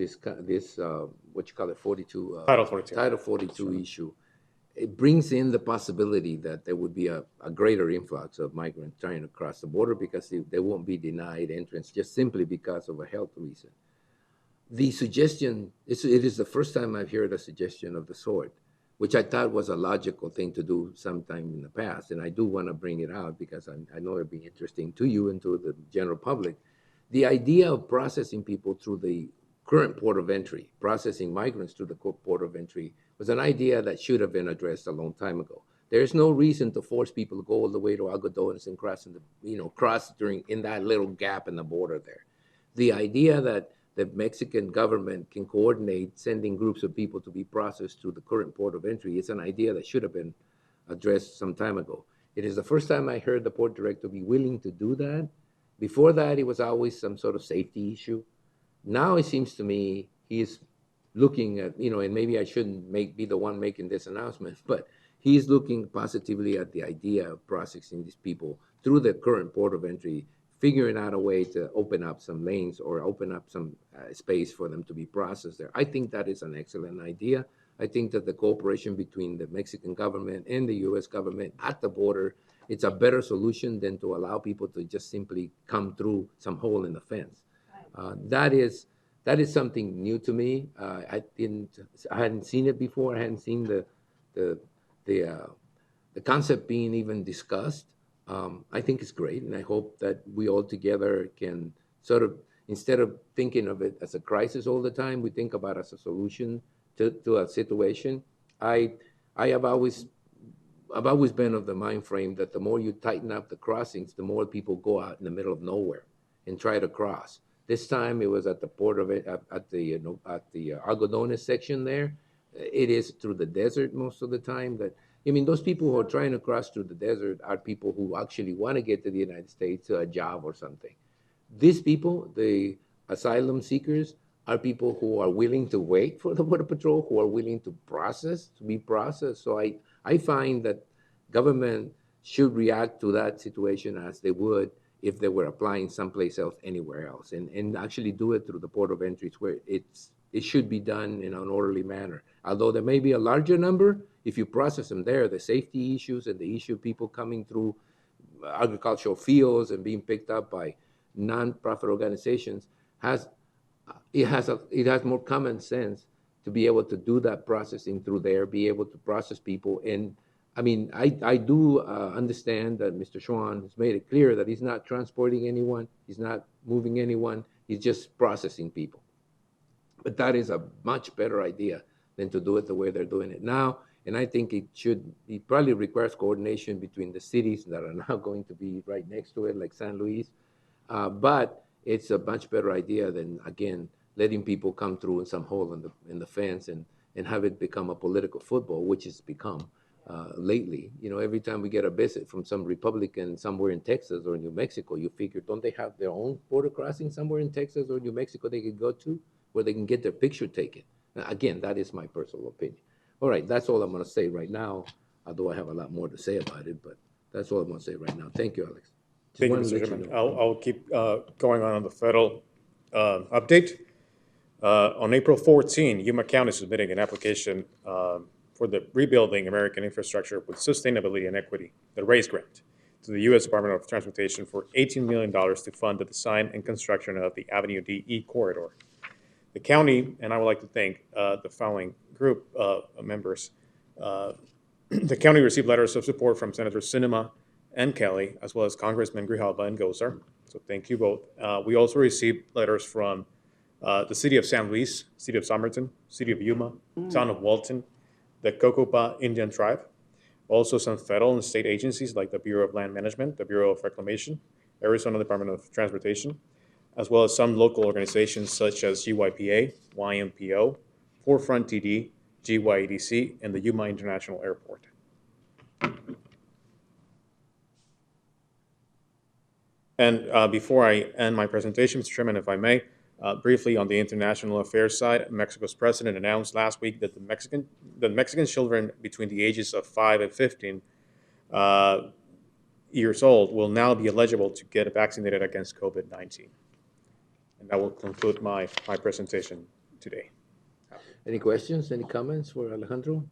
what you call it, 42. Title 42 issue, it brings in the possibility that there would be a greater influx of migrants trying to cross the border because they won't be denied entrance just simply because of a health reason. The suggestion, it is the first time I've heard a suggestion of the sort, which I thought was a logical thing to do sometime in the past. And I do want to bring it out because I know it'll be interesting to you and to the general public. The idea of processing people through the current port of entry, processing migrants through the port of entry, was an idea that should have been addressed a long time ago. There's no reason to force people to go all the way to Algodones and cross in that little gap in the border there. The idea that the Mexican government can coordinate sending groups of people to be processed through the current port of entry is an idea that should have been addressed some time ago. It is the first time I heard the port director be willing to do that. Before that, it was always some sort of safety issue. Now it seems to me he's looking at, and maybe I shouldn't be the one making this announcement, but he's looking positively at the idea of processing these people through the current port of entry, figuring out a way to open up some lanes or open up some space for them to be processed there. I think that is an excellent idea. I think that the cooperation between the Mexican government and the U.S. government at the border, it's a better solution than to allow people to just simply come through some hole in the fence. That is that is something new to me. I hadn't seen it before. I hadn't seen the concept being even discussed. I think it's great, and I hope that we all together can sort of, instead of thinking of it as a crisis all the time, we think about it as a solution to a situation. I have always been of the mind frame that the more you tighten up the crossings, the more people go out in the middle of nowhere and try to cross. This time it was at the port of it, at the Algodones section there. It is through the desert most of the time. Those people who are trying to cross through the desert are people who actually want to get to the United States to a job or something. These people, the asylum seekers, are people who are willing to wait for the Border Patrol, who are willing to be processed. So I find that government should react to that situation as they would if they were applying someplace else, anywhere else, and actually do it through the port of entries where it should be done in an orderly manner. Although there may be a larger number, if you process them there, the safety issues and the issue of people coming through agricultural fields and being picked up by non-profit organizations has more common sense to be able to do that processing through there, be able to process people. And I do understand that Mr. Schwan has made it clear that he's not transporting anyone, he's not moving anyone, he's just processing people. But that is a much better idea than to do it the way they're doing it now. And I think it probably requires coordination between the cities that are now going to be right next to it, like San Luis. But it's a much better idea than, again, letting people come through in some hole in the fence and have it become a political football, which it's become lately. Every time we get a visit from some Republican somewhere in Texas or New Mexico, you figure, don't they have their own border crossing somewhere in Texas or New Mexico they could go to where they can get their picture taken? Now, again, that is my personal opinion. All right, that's all I'm going to say right now, although I have a lot more to say about it, but that's all I'm going to say right now. Thank you, Alex. Thank you, Mr. Chairman. I'll keep going on the federal update. On April 14, Yuma County is submitting an application for the Rebuilding American Infrastructure with Sustainability and Equity, the RAISE grant, to the U.S. Department of Transportation for $18 million to fund the design and construction of the Avenue D corridor. The county, and I would like to thank the following group of members. The county received letters of support from Senator Sinema and Kelly, as well as Congressman Grijalva and Gosar. So thank you both. We also received letters from the City of San Luis, City of Somerton, City of Yuma, Town of Walton, the Cocopa Indian Tribe, also some federal and state agencies like the Bureau of Land Management, the Bureau of Reclamation, Arizona Department of Transportation, as well as some local organizations such as GYPA, YMPO, Forefront TD, GYEDC, and the Yuma International Airport. And before I end my presentation, Mr. Chairman, if I may, briefly on the international affairs side, Mexico's president announced last week that the Mexican children between the ages of 5 and 15 years old will now be eligible to get vaccinated against COVID-19. And that will conclude my presentation today. Any questions, any comments for Alejandro?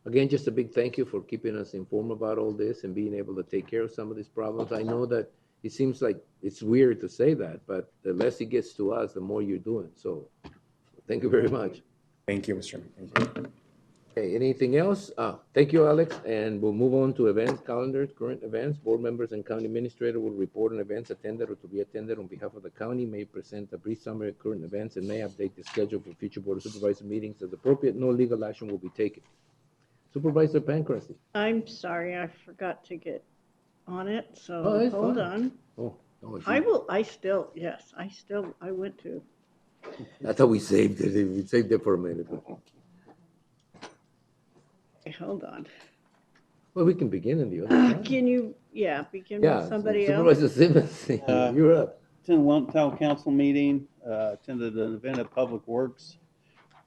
Again, just a big thank you for keeping us informed about all this and being able to take care of some of these problems. I know that it seems like it's weird to say that, but the less it gets to us, the more you're doing. So thank you very much. Thank you, Mr. Chairman. Thank you. Okay, anything else? Thank you, Alex. And we'll move on to events, calendars, current events. Board members and county administrator will report on events attended or to be attended on behalf of the county, may present a brief summary of current events, and may update the schedule for future Board of Supervisor meetings. As appropriate, no legal action will be taken. Supervisor Pancrase. I'm sorry, I forgot to get on it, so Oh, hold fine. on. Oh, no, I went to. I thought we saved it. We saved it for a minute. Okay, hold on. Well, we can begin in the other time. Can you, begin Yeah, with somebody else? Supervisor Simmons, you're up. Attended one town council meeting, attended an event at Public Works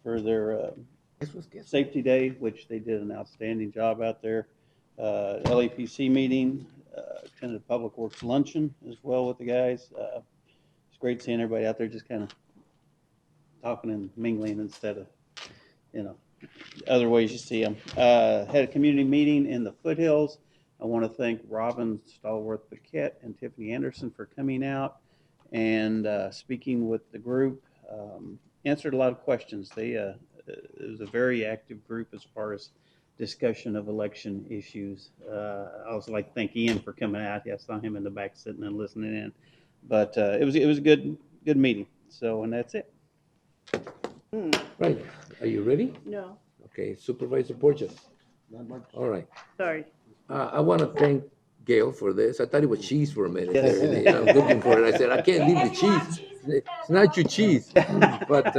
for their safety day, which they did an outstanding job out there. LAPC meeting, attended Public Works luncheon as well with the guys. It's great seeing everybody out there just kind of talking and mingling instead of, other ways you see them. Had a community meeting in the foothills. I want to thank Robin Stallworth-Paquette and Tiffany Anderson for coming out and speaking with the group. answered a lot of questions. It was a very active group as far as discussion of election issues. I also like to thank Ian for coming out. I saw him in the back sitting and listening in. But it was a good meeting. So, and that's it. Right. Are you ready? No, Okay, Supervisor Porges. All right. sorry. I want to thank Gail for this. I thought it was cheese for a minute there. I was looking for it. I said, I can't leave the cheese. It's not your cheese. But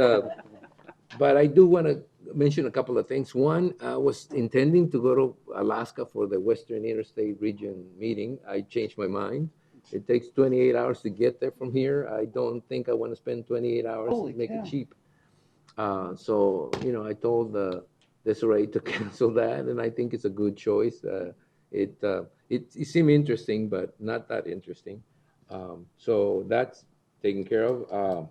I do want to mention a couple of things. One, I was intending to go to Alaska for the Western Interstate Region meeting. I changed my mind. It takes 28 hours to get there from here. I don't think I want to spend 28 hours Holy to make cow. it cheap. So, I told Desiree to cancel that, and I think it's a good choice. It seemed interesting, but not that interesting. So that's taken care of.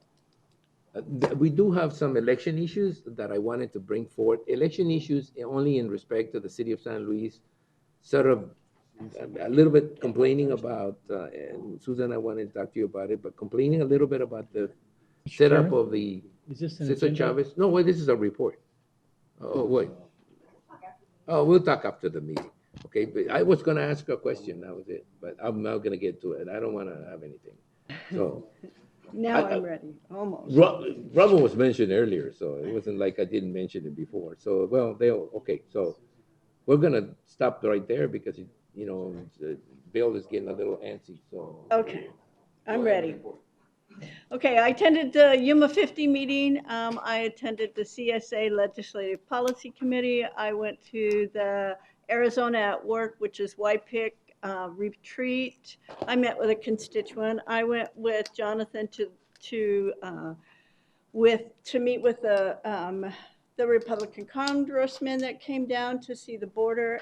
We do have some election issues that I wanted to bring forward. Election issues only in respect to the city of San Luis, sort of a little bit complaining about, and Susan, I wanted to talk to you about it, but complaining a little bit about the setup Chairman? of the Is this an Cesar agenda? Chavez. No, wait, this is a report. Oh, wait. Oh, we'll talk after the meeting. Okay, but I was gonna ask a question, that was it, but I'm not gonna get to it. I don't wanna have anything. So, Now I'm ready, almost. Rubber was mentioned earlier, so it wasn't like I didn't mention it before. So, well, okay, so we're gonna stop right there because, Bill is getting a little antsy, so. Okay, I'm ready. Okay, I attended the Yuma 50 meeting. I attended the CSA Legislative Policy Committee. I went to the Arizona at Work, which is YPIC retreat. I met with a constituent. I went with Jonathan to meet with the Republican congressman that came down to see the border.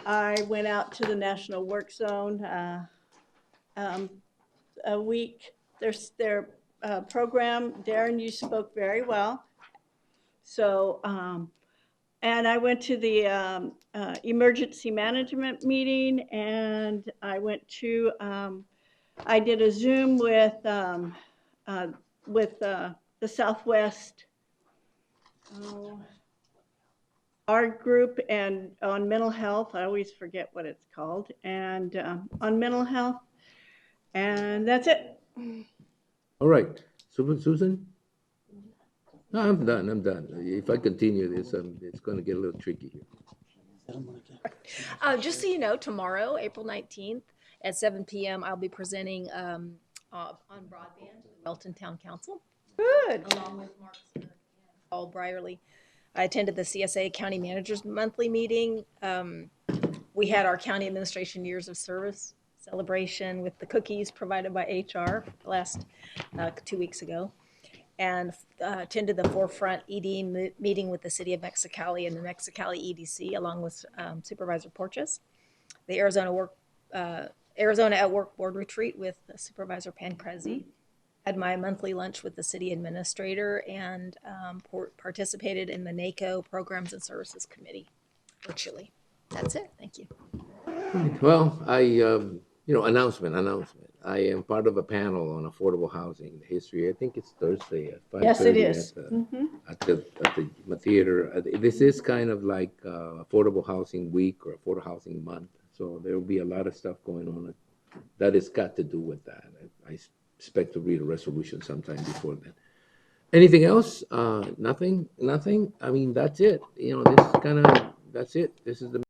I went out to the National Work Zone a week. Their program, Darren, you spoke very well. So, and I went to the emergency management meeting, and I went to, I did a Zoom with the Southwest art group and on mental health. I always forget what it's called, and on mental health. And that's it. All right, Susan? No, I'm done. If I continue this, it's gonna get a little tricky here. Just so you know, tomorrow, April 19th at 7 p.m., I'll be presenting on broadband to the Belton Town Council. Good. Along with Mark Smith and Paul Brierly. I attended the CSA County Managers Monthly meeting. We had our County Administration Years of Service celebration with the cookies provided by HR last 2 weeks ago, and attended the Forefront ED meeting with the City of Mexicali and the Mexicali EDC, along with Supervisor Porches. The Arizona at Work Board Retreat with Supervisor Pancrezi. Had my monthly lunch with the city administrator and participated in the NACO Programs and Services Committee virtually. That's it. Thank you. Well, announcement. I am part of a panel on affordable housing history. I think it's Thursday at 5:30. Yes, it is. At the theater. This is kind of like Affordable Housing Week or Affordable Housing Month. So there will be a lot of stuff going on that has got to do with that. I expect to read a resolution sometime before then. Anything else? Nothing? I mean, that's it. That's it. This is the